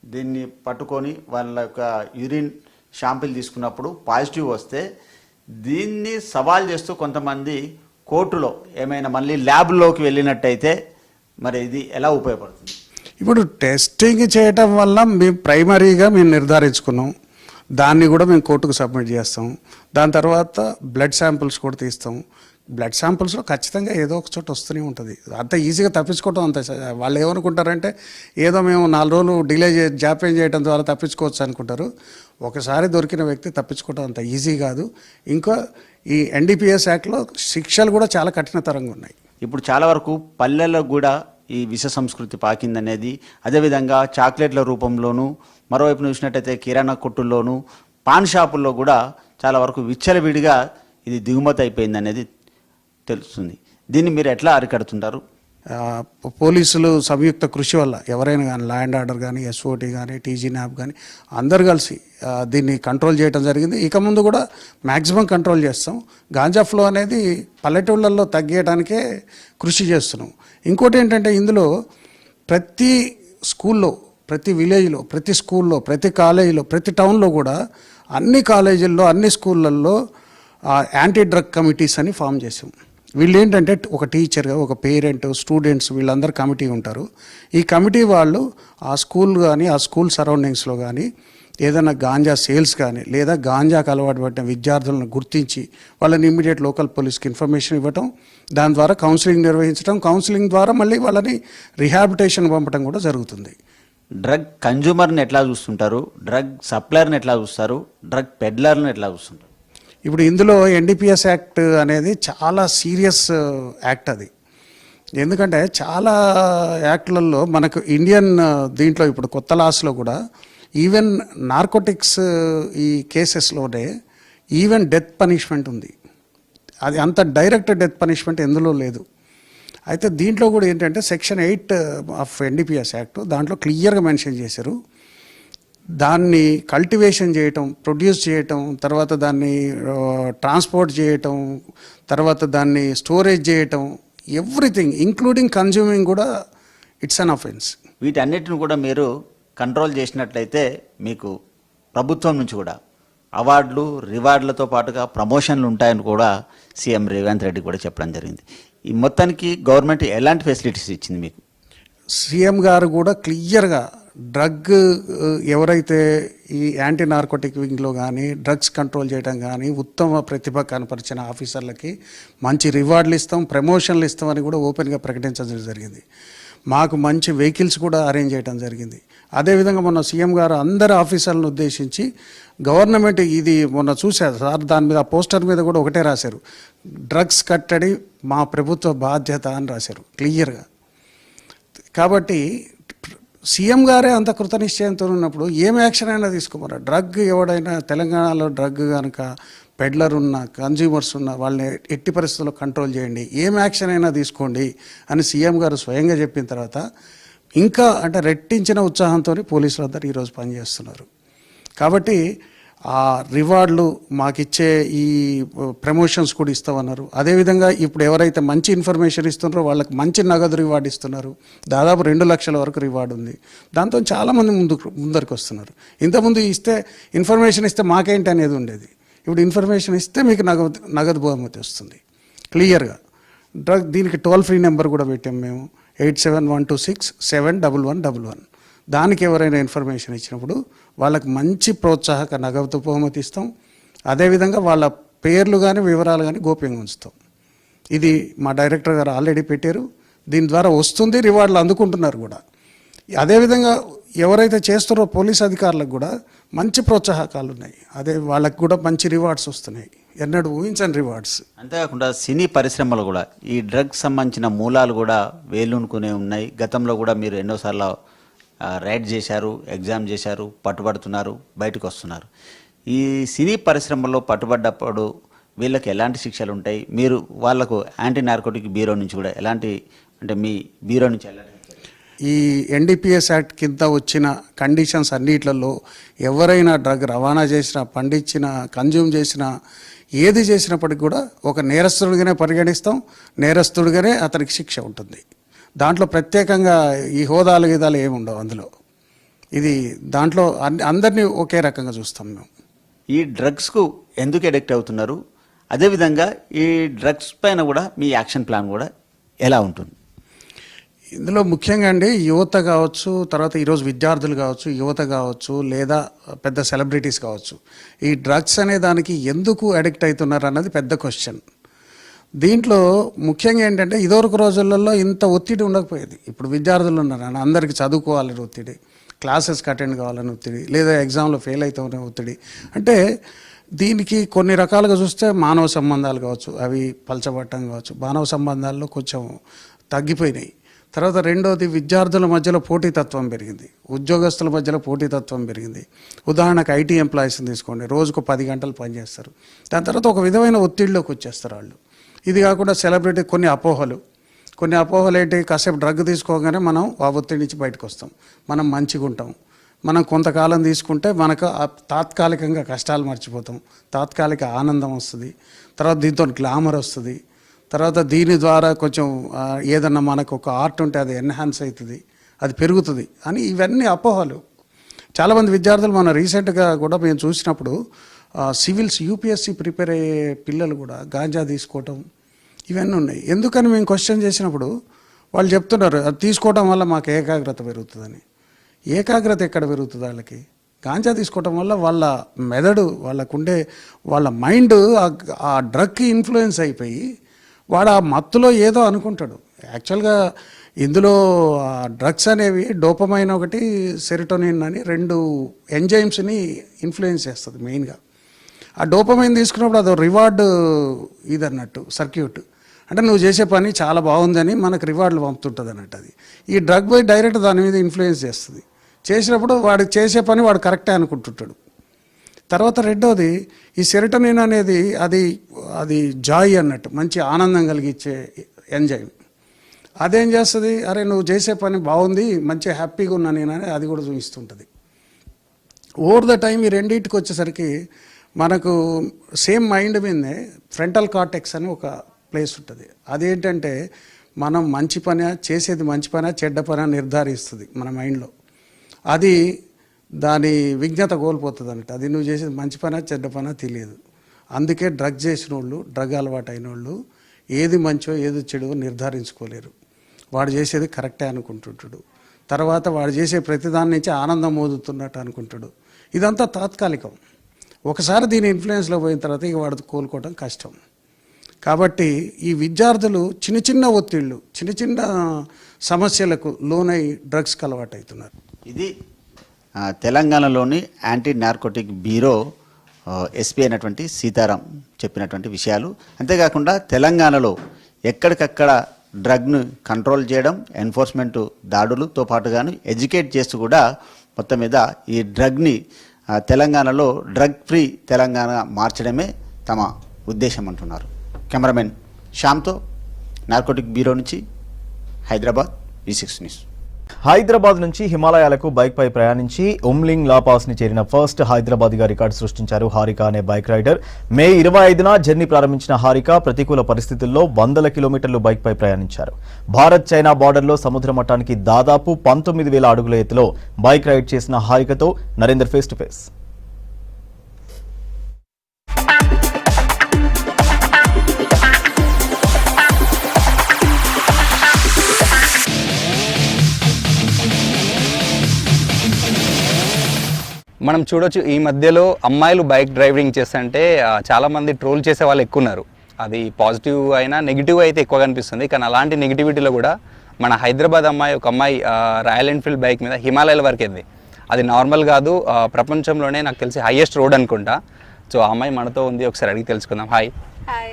దీన్ని పట్టుకొని వాళ్ళ యొక్క యూరిన్ శాంపిల్ తీసుకున్నప్పుడు పాజిటివ్ వస్తే దీన్ని సవాల్ చేస్తూ కొంతమంది కోర్టులో ఏమైనా మళ్ళీ ల్యాబ్లోకి వెళ్ళినట్టయితే మరి ఇది ఎలా ఉపయోగపడుతుంది? ఇప్పుడు టెస్టింగ్ చేయటం వల్ల మేము ప్రైమరీగా మేము నిర్ధారించుకున్నాం, దాన్ని కూడా మేము కోర్టుకు సబ్మిట్ చేస్తాం. దాని తర్వాత బ్లడ్ శాంపిల్స్ కూడా తీస్తాం. బ్లడ్ శాంపిల్స్లో ఖచ్చితంగా ఏదో ఒక చోట వస్తూనే ఉంటుంది. అంత ఈజీగా తప్పించుకోవటం అంత, వాళ్ళు ఏమనుకుంటారంటే ఏదో మేము 4 రోజులు డిలే జాప్యం చేయడం ద్వారా తప్పించుకోవచ్చు అనుకుంటారు. ఒకసారి దొరికిన వ్యక్తి తప్పించుకోవడం అంత ఈజీ కాదు. ఇంకా ఈ ఎన్డీపీఎస్ యాక్ట్లో శిక్షలు కూడా చాలా కఠినతరంగా ఉన్నాయి. ఇప్పుడు చాలా వరకు పల్లెల్లో కూడా ఈ విష సంస్కృతి పాకిందనేది, అదేవిధంగా చాక్లెట్ల రూపంలోనూ, మరోవైపు చూసినట్టయితే కిరాణా కొట్టుల్లోనూ, పాన్ షాపుల్లో కూడా చాలా వరకు విచ్చలవిడిగా ఇది దిగుమతి అయిపోయింది అనేది తెలుస్తుంది. దీన్ని మీరు ఎట్లా అరికడుతుంటారు? పోలీసులు సంయుక్త కృషి వల్ల ఎవరైనా కానీ, లా అండ్ ఆర్డర్ కానీ, ఎస్ఓటీ కానీ, టీజీ న్యాప్ కానీ అందరు కలిసి దీన్ని కంట్రోల్ చేయడం జరిగింది. ఇక ముందు కూడా మ్యాక్సిమం కంట్రోల్ చేస్తాం. గాంజా ఫ్లో అనేది పల్లెటూళ్ళల్లో తగ్గేయడానికే కృషి చేస్తున్నాం. ఇంకోటి ఏంటంటే ఇందులో ప్రతి స్కూల్లో, ప్రతి విలేజ్లో, ప్రతి స్కూల్లో, ప్రతి కాలేజీలో, ప్రతి టౌన్లో కూడా అన్ని కాలేజీల్లో, అన్ని స్కూళ్ళల్లో యాంటీ డ్రగ్ కమిటీస్ అని ఫామ్ చేసాం. వీళ్ళు ఏంటంటే ఒక టీచర్గా, ఒక పేరెంట్, స్టూడెంట్స్ వీళ్ళందరూ కమిటీ ఉంటారు. ఈ కమిటీ వాళ్ళు ఆ స్కూల్ కానీ, ఆ స్కూల్ సరౌండింగ్స్లో కానీ ఏదైనా గాంజా సేల్స్ కానీ లేదా గాంజాకు అలవాటు పడిన విద్యార్థులను గుర్తించి వాళ్ళని ఇమ్మీడియట్ లోకల్ పోలీస్కి ఇన్ఫర్మేషన్ ఇవ్వటం, దాని ద్వారా కౌన్సిలింగ్ నిర్వహించడం, కౌన్సిలింగ్ ద్వారా మళ్ళీ వాళ్ళని రిహాబిటేషన్ పంపడం కూడా జరుగుతుంది. డ్రగ్ కన్జ్యూమర్ని ఎట్లా చూస్తుంటారు, డ్రగ్ సప్లయర్ని ఎట్లా చూస్తారు, డ్రగ్ పెడ్లర్ని ఎట్లా చూస్తుంటారు? ఇప్పుడు ఇందులో ఎన్డీపీఎస్ యాక్ట్ అనేది చాలా సీరియస్ యాక్ట్ అది. ఎందుకంటే చాలా యాక్ట్లలో మనకు ఇండియన్ దీంట్లో ఇప్పుడు కొత్త లాస్లో కూడా ఈవెన్ నార్కోటిక్స్ ఈ కేసెస్లోనే ఈవెన్ డెత్ పనిష్మెంట్ ఉంది. అది అంత డైరెక్ట్ డెత్ పనిష్మెంట్ ఎందులో లేదు. అయితే దీంట్లో కూడా ఏంటంటే సెక్షన్ 8 ఆఫ్ ఎన్డీపీఎస్ యాక్ట్ దాంట్లో క్లియర్గా మెన్షన్ చేశారు. దాన్ని కల్టివేషన్ చేయటం, ప్రొడ్యూస్ చేయటం, తర్వాత దాన్ని ట్రాన్స్పోర్ట్ చేయటం, తర్వాత దాన్ని స్టోరేజ్ చేయటం, ఎవ్రీథింగ్ ఇంక్లూడింగ్ కన్జ్యూమింగ్ కూడా ఇట్స్ అన్ అఫెన్స్. వీటన్నిటిని కూడా మీరు కంట్రోల్ చేసినట్లయితే మీకు ప్రభుత్వం నుంచి కూడా అవార్డులు, రివార్డులతో పాటుగా ప్రమోషన్లు ఉంటాయని కూడా సీఎం రేవంత్ రెడ్డి కూడా చెప్పడం జరిగింది. ఈ మొత్తానికి గవర్నమెంట్ ఎలాంటి ఫెసిలిటీస్ ఇచ్చింది మీకు? సీఎం గారు కూడా క్లియర్గా డ్రగ్ ఎవరైతే ఈ యాంటీ నార్కోటిక్ వింగ్లో కానీ డ్రగ్స్ కంట్రోల్ చేయడం కానీ ఉత్తమ ప్రతిభ కనపరిచిన ఆఫీసర్లకి మంచి రివార్డులు ఇస్తాం, ప్రమోషన్లు ఇస్తామని కూడా ఓపెన్గా ప్రకటించడం జరిగింది. మాకు మంచి వెహికల్స్ కూడా అరేంజ్ చేయడం జరిగింది. అదేవిధంగా మొన్న సీఎం గారు అందరు ఆఫీసర్లను ఉద్దేశించి గవర్నమెంట్ ఇది మొన్న చూశారు సార్, దాని మీద పోస్టర్ మీద కూడా ఒకటే రాశారు, డ్రగ్స్ కట్టడి మా ప్రభుత్వ బాధ్యత అని రాశారు క్లియర్గా. కాబట్టి సీఎం గారే అంత కృతనిశ్చయంతో ఉన్నప్పుడు ఏం యాక్షన్ అయినా తీసుకోమన్నారు. డ్రగ్ ఎవడైనా తెలంగాణలో డ్రగ్ కనుక పెడ్లర్ ఉన్న, కన్జ్యూమర్స్ ఉన్న వాళ్ళని ఎట్టి పరిస్థితుల్లో కంట్రోల్ చేయండి, ఏం యాక్షన్ అయినా తీసుకోండి అని సీఎం గారు స్వయంగా చెప్పిన తర్వాత ఇంకా అంటే రెట్టించిన ఉత్సాహంతో పోలీసులు అందరూ ఈరోజు పనిచేస్తున్నారు. కాబట్టి ఆ రివార్డులు మాకిచ్చే ఈ ప్రమోషన్స్ కూడా ఇస్తామన్నారు. అదేవిధంగా ఇప్పుడు ఎవరైతే మంచి ఇన్ఫర్మేషన్ ఇస్తున్నారో వాళ్ళకి మంచి నగదు రివార్డు ఇస్తున్నారు. దాదాపు 2 లక్షల వరకు రివార్డు ఉంది. దాంతో చాలామంది ముందరికి వస్తున్నారు. ఇంతకుముందు ఇన్ఫర్మేషన్ ఇస్తే మాకేంటి అనేది ఉండేది. ఇప్పుడు ఇన్ఫర్మేషన్ ఇస్తే మీకు నగదు బహుమతి వస్తుంది క్లియర్గా. డ్రగ్ దీనికి టోల్ ఫ్రీ నెంబర్ కూడా పెట్టాం మేము, 8712671111. దానికి ఎవరైనా ఇన్ఫర్మేషన్ ఇచ్చినప్పుడు వాళ్ళకి మంచి ప్రోత్సాహక నగదు బహుమతి ఇస్తాం. అదేవిధంగా వాళ్ళ పేర్లు కానీ వివరాలు కానీ గోప్యంగా ఉంచుతాం. ఇది మా డైరెక్టర్ గారు ఆల్రెడీ పెట్టారు. దీని ద్వారా వస్తుంది, రివార్డులు అందుకుంటున్నారు కూడా. అదేవిధంగా ఎవరైతే చేస్తారో పోలీస్ అధికారులకు కూడా మంచి ప్రోత్సాహకాలు ఉన్నాయి. అదే వాళ్ళకు కూడా మంచి రివార్డ్స్ వస్తున్నాయి, ఎన్నడూ ఊహించని రివార్డ్స్. అంతేకాకుండా సినీ పరిశ్రమలు కూడా ఈ డ్రగ్స్ సంబంధించిన మూలాలు కూడా వేలునుకునే ఉన్నాయి. గతంలో కూడా మీరు ఎన్నోసార్లు రైడ్ చేశారు, ఎగ్జామ్ చేశారు, పట్టుబడుతున్నారు, బయటకు వస్తున్నారు. ఈ సినీ పరిశ్రమలో పట్టుబడ్డప్పుడు వీళ్ళకి ఎలాంటి శిక్షలు ఉంటాయి? మీరు వాళ్లకు యాంటీ నార్కోటిక్ బ్యూరో నుంచి కూడా ఎలాంటి, అంటే మీ బ్యూరో నుంచి ఎలాంటి? ఈ ఎన్డీపీఎస్ యాక్ట్ కింద వచ్చిన కండిషన్స్ అన్నిట్లలో ఎవరైనా డ్రగ్ రవాణా చేసినా, పండించినా, కన్జ్యూమ్ చేసినా, ఏది చేసినప్పటికి కూడా ఒక నేరస్తుడిగానే పరిగణిస్తాం. నేరస్తుడిగానే అతనికి శిక్ష ఉంటుంది. దాంట్లో ప్రత్యేకంగా ఈ హోదాలు గీదాలు ఏమి ఉండవు అందులో. ఇది దాంట్లో అందరినీ ఒకే రకంగా చూస్తాం మేము. ఈ డ్రగ్స్కు ఎందుకు అడిక్ట్ అవుతున్నారు? అదేవిధంగా ఈ డ్రగ్స్ పైన కూడా మీ యాక్షన్ ప్లాన్ కూడా ఎలా ఉంటుంది? ఇందులో ముఖ్యంగా అండి యువత కావచ్చు, తర్వాత ఈరోజు విద్యార్థులు కావచ్చు, యువత కావచ్చు, లేదా పెద్ద సెలబ్రిటీస్ కావచ్చు, ఈ డ్రగ్స్ అనే దానికి ఎందుకు అడిక్ట్ అవుతున్నారు అన్నది పెద్ద క్వశ్చన్. దీంట్లో ముఖ్యంగా ఏంటంటే ఇదివరకు రోజులలో ఇంత ఒత్తిడి ఉండకపోయేది. ఇప్పుడు విద్యార్థులు ఉన్నారు, అందరికీ చదువుకోవాలని ఒత్తిడి, క్లాసెస్కి అటెండ్ కావాలని ఒత్తిడి, లేదా ఎగ్జామ్లో ఫెయిల్ అవుతామనే ఒత్తిడి. అంటే దీనికి కొన్ని రకాలుగా చూస్తే మానవ సంబంధాలు కావచ్చు, అవి పలచబట్టం కావచ్చు, మానవ సంబంధాల్లో కొంచెం తగ్గిపోయినాయి. తర్వాత రెండోది విద్యార్థుల మధ్యలో పోటీతత్వం పెరిగింది, ఉద్యోగస్తుల మధ్యలో పోటీతత్వం పెరిగింది. ఉదాహరణకు ఐటీ ఎంప్లాయీస్ని తీసుకోండి, రోజుకు 10 గంటలు పనిచేస్తారు. దాని తర్వాత ఒక విధమైన ఒత్తిడిలోకి వచ్చేస్తారు వాళ్ళు. ఇది కాకుండా సెలబ్రిటీ కొన్ని అపోహలు ఏంటి, కాసేపు డ్రగ్ తీసుకోగానే మనం ఆ ఒత్తిడి నుంచి బయటకు వస్తాం, మనం మంచిగా ఉంటాం, మనం కొంతకాలం తీసుకుంటే మనకు తాత్కాలికంగా కష్టాలు మర్చిపోతాం, తాత్కాలిక ఆనందం వస్తుంది, తర్వాత దీంతో గ్లామర్ వస్తుంది, తర్వాత దీని ద్వారా కొంచెం ఏదన్నా మనకు ఒక ఆర్ట్ ఉంటే అది ఎన్హాన్స్ అవుతుంది, అది పెరుగుతుంది అని ఇవన్నీ అపోహలు. చాలామంది విద్యార్థులు మన రీసెంట్గా కూడా మేము చూసినప్పుడు సివిల్స్ యూపీఎస్సీ ప్రిపేర్ అయ్యే పిల్లలు కూడా గాంజా తీసుకోవటం ఇవన్నీ ఉన్నాయి. ఎందుకని మేము క్వశ్చన్ చేసినప్పుడు వాళ్ళు చెప్తున్నారు అది తీసుకోవడం వల్ల మాకు ఏకాగ్రత పెరుగుతుందని. ఏకాగ్రత ఎక్కడ పెరుగుతుంది వాళ్ళకి? గాంజా తీసుకోవటం వల్ల వాళ్ళ మెదడు, వాళ్ళకుండే వాళ్ళ మైండ్ ఆ డ్రగ్కి ఇన్ఫ్లుయెన్స్ అయిపోయి వాడు ఆ మత్తులో ఏదో అనుకుంటాడు. యాక్చువల్గా ఇందులో డ్రగ్స్ అనేవి డోపమైన్ ఒకటి, సెరోటోనిన్ అని 2 ఎంజైమ్స్ని ఇన్ఫ్లుయెన్స్ చేస్తుంది మెయిన్గా. ఆ డోపమైన్ తీసుకున్నప్పుడు అదో రివార్డ్ ఇదన్నట్టు సర్క్యూట్, అంటే నువ్వు చేసే పని చాలా బాగుందని మనకు రివార్డులు పంపుతుంటుంది అన్నట్టు. అది ఈ డ్రగ్ పోయి డైరెక్ట్ దాని మీద ఇన్ఫ్లుయెన్స్ చేస్తుంది. చేసినప్పుడు వాడికి చేసే పని వాడు కరెక్టే అనుకుంటుంటాడు. తర్వాత రెండోది ఈ సెరోటోనిన్ అనేది అది జాయ్ అన్నట్టు, మంచి ఆనందం కలిగించే ఎంజైమ్. అదేం చేస్తుంది, అరే నువ్వు చేసే పని బాగుంది, మంచి హ్యాపీగా ఉన్నా నేనని అది కూడా చూపిస్తుంటుంది. ఓవర్ ద టైం ఈ రెండింటికి వచ్చేసరికి మనకు సేమ్ మైండ్ మీదే ఫ్రంటల్ కార్టెక్స్ అని ఒక ప్లేస్ ఉంటుంది. అదేంటంటే మనం మంచి పని చేసేది మంచి పని చెడ్డ పని నిర్ధారిస్తుంది మన మైండ్లో. అది దాని విజ్ఞత కోల్పోతుంది అన్నట్టు. అది నువ్వు చేసేది మంచి పని చెడ్డ పని తెలియదు. అందుకే డ్రగ్ చేసిన వాళ్ళు, డ్రగ్ అలవాటు అయిన వాళ్ళు ఏది మంచో ఏది చెడో నిర్ధారించుకోలేరు. వాడు చేసేది కరెక్టే అనుకుంటుంటాడు. తర్వాత వాడు చేసే ప్రతిదాని నుంచి ఆనందం మోదుతున్నట్టు అనుకుంటాడు. ఇదంతా తాత్కాలికం. ఒకసారి దీని ఇన్ఫ్లుయెన్స్లో పోయిన తర్వాత ఇక వాడు కోలుకోవడం కష్టం. కాబట్టి ఈ విద్యార్థులు చిన్న చిన్న ఒత్తిళ్ళు, చిన్న చిన్న సమస్యలకు లోనై డ్రగ్స్కి అలవాటు అవుతున్నారు. ఇది తెలంగాణలోని యాంటీ నార్కోటిక్ బ్యూరో ఎస్పీ అయినటువంటి సీతారాం చెప్పినటువంటి విషయాలు. అంతేకాకుండా తెలంగాణలో ఎక్కడికక్కడ డ్రగ్ను కంట్రోల్ చేయడం, ఎన్ఫోర్స్మెంట్ దాడులతో పాటుగాను ఎడ్యుకేట్ చేస్తూ కూడా మొత్తం మీద ఈ డ్రగ్ని తెలంగాణలో డ్రగ్ ఫ్రీ తెలంగాణ మార్చడమే తమ ఉద్దేశం అంటున్నారు. కెమెరామెన్ శ్యామ్తో నార్కోటిక్ బ్యూరో నుంచి హైదరాబాద్, V6 న్యూస్. హైదరాబాద్ నుంచి హిమాలయాలకు బైక్పై ప్రయాణించి ఉమ్లింగ్ లా పాస్ని చేరిన ఫస్ట్ హైదరాబాద్గా రికార్డు సృష్టించారు హారిక అనే బైక్ రైడర్. మే 25న జర్నీ ప్రారంభించిన హారిక ప్రతికూల పరిస్థితుల్లో 100 కిలోమీటర్లు బైక్పై ప్రయాణించారు. భారత్ చైనా బార్డర్లో సముద్ర మట్టానికి దాదాపు 19,000 అడుగుల ఎత్తులో బైక్ రైడ్ చేసిన హారికతో నరేందర్ ఫేస్ టు ఫేస్. మనం చూడొచ్చు ఈ మధ్యలో అమ్మాయిలు బైక్ డ్రైవింగ్ చేస్తుంటే చాలామంది ట్రోల్ చేసే వాళ్ళు ఎక్కువ ఉన్నారు. అది పాజిటివ్ అయినా నెగిటివ్ అయితే ఎక్కువ కనిపిస్తుంది. కానీ అలాంటి నెగిటివిటీలో కూడా మన హైదరాబాద్ ఒక అమ్మాయి రాయల్ ఎన్ఫీల్డ్ బైక్ మీద హిమాలయాల వరకు వెళ్ళింది. అది నార్మల్ కాదు, ప్రపంచంలోనే నాకు తెలిసి హైయెస్ట్ రోడ్ అనుకుంటా. సో ఆ అమ్మాయి మనతో ఉంది, ఒకసారి అడిగి తెలుసుకుందాం. హాయ్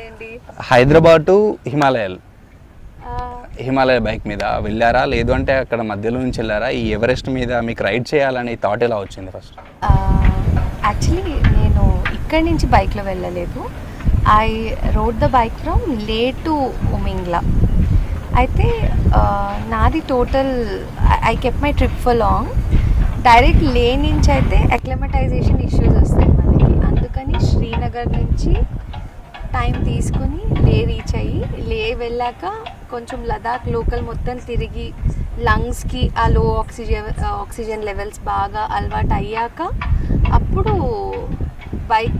అండి. హైదరాబాద్ టు హిమాలయ బైక్ మీద వెళ్ళారా, లేదు అంటే అక్కడ మధ్యలో నుంచి వెళ్ళారా? ఈ ఎవరెస్ట్ మీద మీకు రైడ్ చేయాలనే థాట్ ఎలా వచ్చింది ఫస్ట్? యాక్చువల్లీ నేను ఇక్కడి నుంచి బైక్లో వెళ్ళలేదు. I wrote the bike from లే టు ఉమింగ్లా. అయితే నాది total I kept my trip for long. Direct లే నుంచి అయితే అక్లమటైజేషన్ ఇష్యూస్ వస్తాయి మనకి. అందుకని శ్రీనగర్ నుంచి టైం తీసుకుని లే రీచ్ అయ్యి, లే వెళ్ళాక కొంచెం లదాఖ్ లోకల్ మొత్తం తిరిగి లంగ్స్కి ఆ లో ఆక్సిజన్ లెవెల్స్ బాగా అలవాటు అయ్యాక అప్పుడు బైక్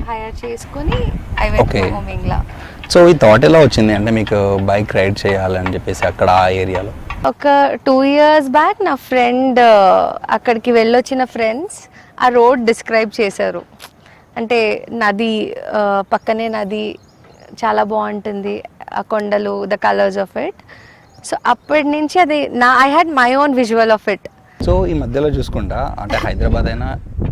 హైర్ చేసుకొని I went to Umlingla. So ఈ థాట్ ఎలా వచ్చింది అంటే మీకు బైక్ రైడ్ చేయాలని చెప్పేసి అక్కడ ఆ ఏరియాలో? ఒక 2 years బ్యాక్ నా ఫ్రెండ్, అక్కడికి వెళ్ళొచ్చిన ఫ్రెండ్స్ ఆ రోడ్ డిస్క్రైబ్ చేశారు. అంటే నది పక్కనే నది చాలా బాగుంటుంది, ఆ కొండలు, the colours of it. So అప్పటి నుంచి అది I had my own visual of it. So ఈ మధ్యలో చూసుకుంటా అంటే హైదరాబాద్ అయినా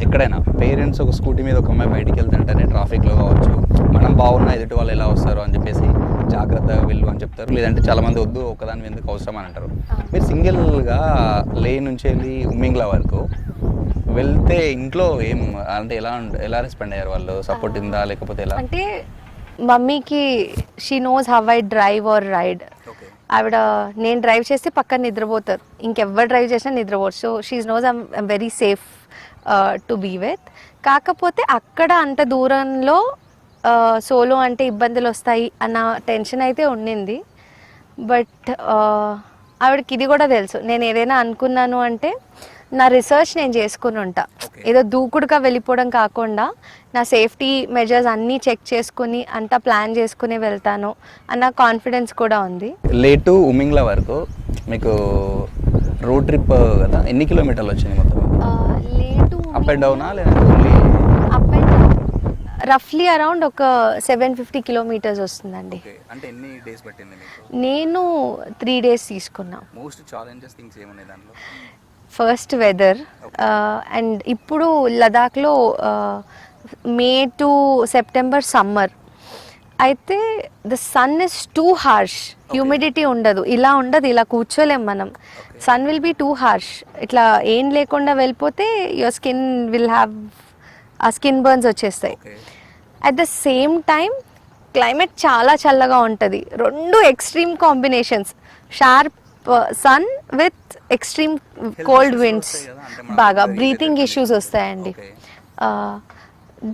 ఎక్కడైనా పేరెంట్స్ ఒక స్కూటీ మీద ఒక అమ్మాయి బయటికి వెళ్తుంటేనే ట్రాఫిక్లో కావచ్చు, మనం బాగున్నా ఎదుటి వాళ్ళు ఎలా వస్తారు అని చెప్పేసి జాగ్రత్తగా వెళ్ళు అని చెప్తారు. లేదంటే చాలామంది వద్దు ఒకదాని ఎందుకు అవసరం అని అంటారు. మీరు సింగిల్గా లే నుంచి వెళ్ళి ఉమ్మింగ్లా వరకు వెళ్తే ఇంట్లో ఏం అంటే ఎలా రెస్పాండ్ అయ్యారు వాళ్ళు? సపోర్ట్ ఉందా లేకపోతే ఎలా? అంటే మమ్మీకి she knows how I drive or ride. ఆవిడ నేను డ్రైవ్ చేస్తే పక్కన నిద్రపోతారు, ఇంకెవ్వరు డ్రైవ్ చేసినా నిద్రపోరు. So she knows I'm very safe to be with. కాకపోతే అక్కడ అంత దూరంలో సోలో అంటే ఇబ్బందులు వస్తాయి అన్న టెన్షన్ అయితే ఉండింది. బట్ ఆవిడకి ఇది కూడా తెలుసు, నేను ఏదైనా అనుకున్నాను అంటే నా రీసెర్చ్ నేను చేసుకుని ఉంటా. ఏదో దూకుడుగా వెళ్ళిపోవడం కాకుండా నా సేఫ్టీ మెజర్స్ అన్నీ చెక్ చేసుకుని అంతా ప్లాన్ చేసుకుని వెళ్తాను అన్న కాన్ఫిడెన్స్ కూడా ఉంది. లే టు ఉమింగ్లా వరకు మీకు రోడ్ ట్రిప్ కదా, ఎన్ని కిలోమీటర్లు వచ్చింది మొత్తం? లే టు అప్ అండ్ డౌనా లేదంటే ఓన్లీ అప్ అండ్ డౌన్? రఫ్లీ అరౌండ్ ఒక 750 కిలోమీటర్స్ వస్తుందండి. అంటే ఎన్ని డేస్ పట్టింది మీకు? నేను 3 days తీసుకున్నా. మోస్ట్ ఛాలెంజెస్ థింగ్స్ ఏమున్నాయి దాంట్లో? ఫస్ట్ వెదర్, అండ్ ఇప్పుడు లదాఖ్లో మే టు సెప్టెంబర్ సమ్మర్ అయితే the sun is too harsh, humidity ఉండదు, ఇలా ఉండదు, ఇలా కూర్చోలేం మనం. Sun will be too harsh. ఇట్లా ఏం లేకుండా వెళ్ళిపోతే your skin will have a skin burns వచ్చేస్తాయి. At the same time climate చాలా చల్లగా ఉంటుంది. రెండు extreme combinations, sharp sun with extreme cold winds, బాగా బ్రీతింగ్ ఇష్యూస్ వస్తాయండి.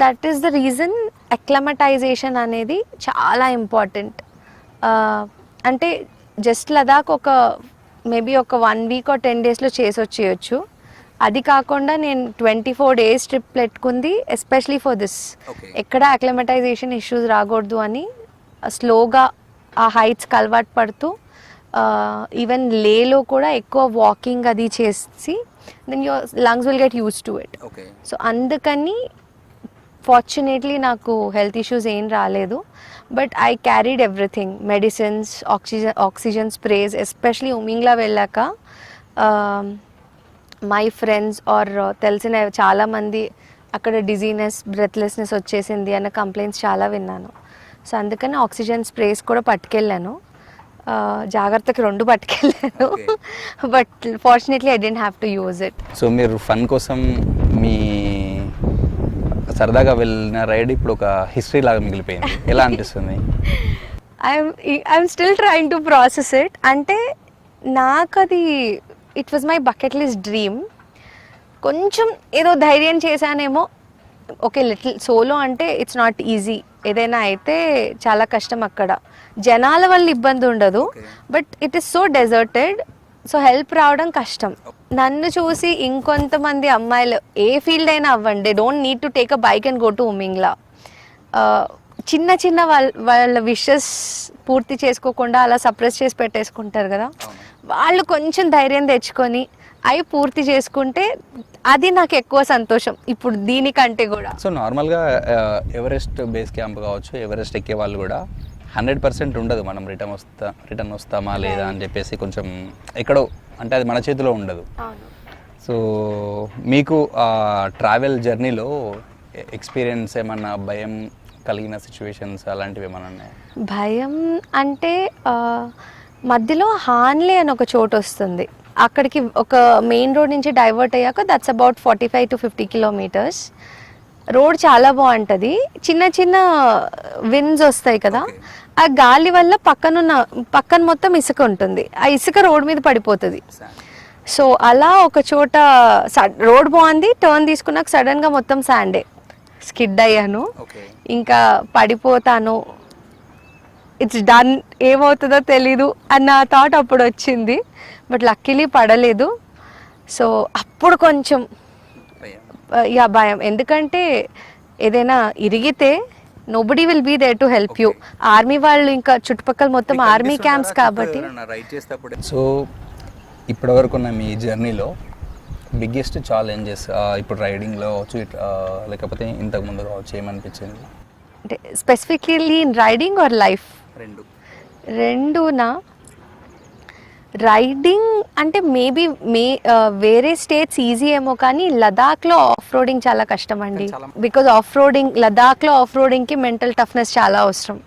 That is the reason acclimatization అనేది చాలా ఇంపార్టెంట్. అంటే జస్ట్ లదాఖ్ ఒక మేబీ ఒక 1 week or 10 daysలో చేసి వచ్చేయచ్చు. అది కాకుండా నేను 24 days ట్రిప్ పెట్టుకుంది ఎస్పెషలీ ఫర్ దిస్. ఎక్కడ అక్లమటైజేషన్ ఇష్యూస్ రాకూడదు అని స్లోగా ఆ హైట్స్కి అలవాటు పడుతూ, ఈవెన్ లేలో కూడా ఎక్కువ వాకింగ్ అది చేసి then your lungs will get used to it. So అందుకని ఫార్చునేట్లీ నాకు హెల్త్ ఇష్యూస్ ఏం రాలేదు. But I carried everything, medicines, oxygen sprays. Especially Umlingla వెళ్ళాక మై ఫ్రెండ్స్ ఆర్ తెలిసిన చాలామంది అక్కడ డిజీనెస్, బ్రెత్లెస్నెస్ వచ్చేసింది అన్న కంప్లైంట్స్ చాలా విన్నాను. సో అందుకని ఆక్సిజన్ స్ప్రేస్ కూడా పట్టుకెళ్ళాను. జాగ్రత్తకి 2 పట్టుకెళ్ళాను. But fortunately I didn't have to use it. So మీరు ఫన్ కోసం మీ సరదాగా వెళ్ళిన రైడ్ ఇప్పుడు ఒక హిస్టరీ లాగా మిగిలిపోయింది. ఎలా అనిపిస్తుంది? I'm still trying to process it. అంటే నాకు అది it was my bucket list dream. కొంచెం ఏదో ధైర్యం చేశానేమో. ఓకే, లిటిల్ సోలో అంటే ఇట్స్ నాట్ ఈజీ. ఏదైనా అయితే చాలా కష్టం. అక్కడ జనాల వల్ల ఇబ్బంది ఉండదు, but it is so deserted. So help రావడం కష్టం. నన్ను చూసి ఇంకొంతమంది అమ్మాయిలు ఏ ఫీల్డ్ అయినా అవ్వండి, don't need to take a bike and go to Umlingla. చిన్న చిన్న వాళ్ళ విషెస్ పూర్తి చేసుకోకుండా అలా సప్రెస్ చేసి పెట్టేసుకుంటారు కదా, వాళ్ళు కొంచెం ధైర్యం తెచ్చుకొని అవి పూర్తి చేసుకుంటే అది నాకు ఎక్కువ సంతోషం ఇప్పుడు దీనికంటే కూడా. సో నార్మల్గా ఎవరెస్ట్ బేస్ క్యాంప్ కావచ్చు, ఎవరెస్ట్ ఎక్కే వాళ్ళు కూడా 100% ఉండదు మనం రిటర్న్ వస్తామా లేదా అని చెప్పేసి కొంచెం ఎక్కడో, అంటే అది మన చేతిలో ఉండదు. సో మీకు ట్రావెల్ జర్నీలో ఎక్స్పీరియన్స్ ఏమన్నా భయం కలిగిన సిచ్యువేషన్స్ అలాంటివి ఏమన్నా ఉన్నాయి? భయం అంటే మధ్యలో హాన్లే అని ఒక చోటు వస్తుంది. అక్కడికి ఒక మెయిన్ రోడ్ నుంచి డైవర్ట్ అయ్యాక that's about 45 to 50 kilometers. Road చాలా బాగుంటుంది. చిన్న చిన్న విండ్స్ వస్తాయి కదా, ఆ గాలి వల్ల పక్కన మొత్తం ఇసుక ఉంటుంది. ఆ ఇసుక రోడ్ మీద పడిపోతుంది. సో అలా ఒక చోట రోడ్ బాగుంది, టర్న్ తీసుకున్నాక సడన్గా మొత్తం శాండే. స్కిడ్ అయ్యాను, ఇంకా పడిపోతాను, ఇట్స్ డన్, ఏమవుతుందో తెలీదు అన్న థాట్ అప్పుడు వచ్చింది. బట్ లక్కీలీ పడలేదు. సో అప్పుడు కొంచెం భయం. ఎందుకంటే ఏదైనా ఇరిగితే nobody will be there to help you. Army వాళ్ళు ఇంకా చుట్టుపక్కల మొత్తం ఆర్మీ క్యాంప్స్ కాబట్టి. సో ఇప్పటివరకు ఉన్న మీ జర్నీలో బిగ్గెస్ట్ ఛాలెంజెస్ ఇప్పుడు రైడింగ్లో లేకపోతే ఇంతకుముందు కావచ్చు ఏమనిపించింది? అంటే specifically in riding or life? రెండునా. రైడింగ్ అంటే మేబీ వేరే స్టేట్స్ ఈజీ ఏమో, కానీ లదాఖ్లో ఆఫ్ రోడింగ్ చాలా కష్టం అండి. బికాజ్ లదాఖ్లో ఆఫ్ రోడింగ్కి మెంటల్ టఫ్నెస్ చాలా అవసరం.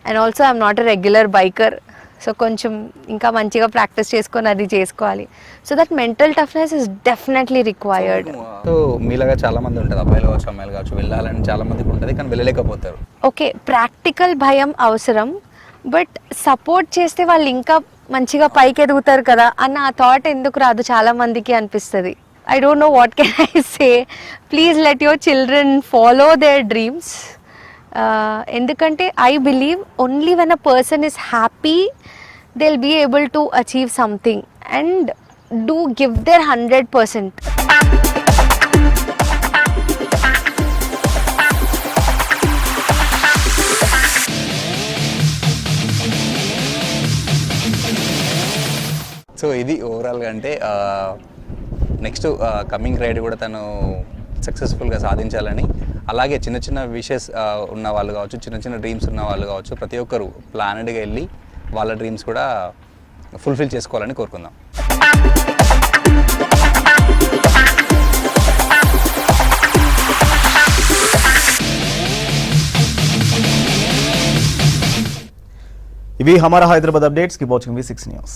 And also I'm not a regular biker. So కొంచెం ఇంకా మంచిగా ప్రాక్టీస్ చేసుకొని అది చేసుకోవాలి. So that mental toughness is definitely required. So మీలాగా చాలా మంది ఉంటుంది, అబ్బాయిలు కావచ్చు అమ్మాయిలు కావచ్చు, వెళ్ళాలని చాలా మందికి ఉంటుంది కానీ వెళ్ళలేకపోతారు. ఓకే, ప్రాక్టికల్ భయం అవసరం, బట్ సపోర్ట్ చేస్తే వాళ్ళు ఇంకా మంచిగా పైకి ఎదుగుతారు కదా అన్న ఆ థాట్ ఎందుకు రాదు చాలా మందికి అనిపిస్తుంది. I don't know what can I say. Please let your children follow their dreams. ఎందుకంటే I believe only when a person is happy they will be able to achieve something and do give their 100%. So ఇది ఓవరాల్గా అంటే next coming ride కూడా తను సక్సెస్ఫుల్గా సాధించాలని అలాగే చిన్న చిన్న విషెస్ ఉన్న వాళ్ళు కావచ్చు, చిన్న చిన్న డ్రీమ్స్ ఉన్న వాళ్ళు కావచ్చు, ప్రతి ఒక్కరు ప్లానెడ్గా వెళ్ళి వాళ్ళ డ్రీమ్స్ కూడా ఫుల్ఫిల్ చేసుకోవాలని కోరుకుందాం. ఇవి Hamara Hyderabad updates. Keep watching V6 news.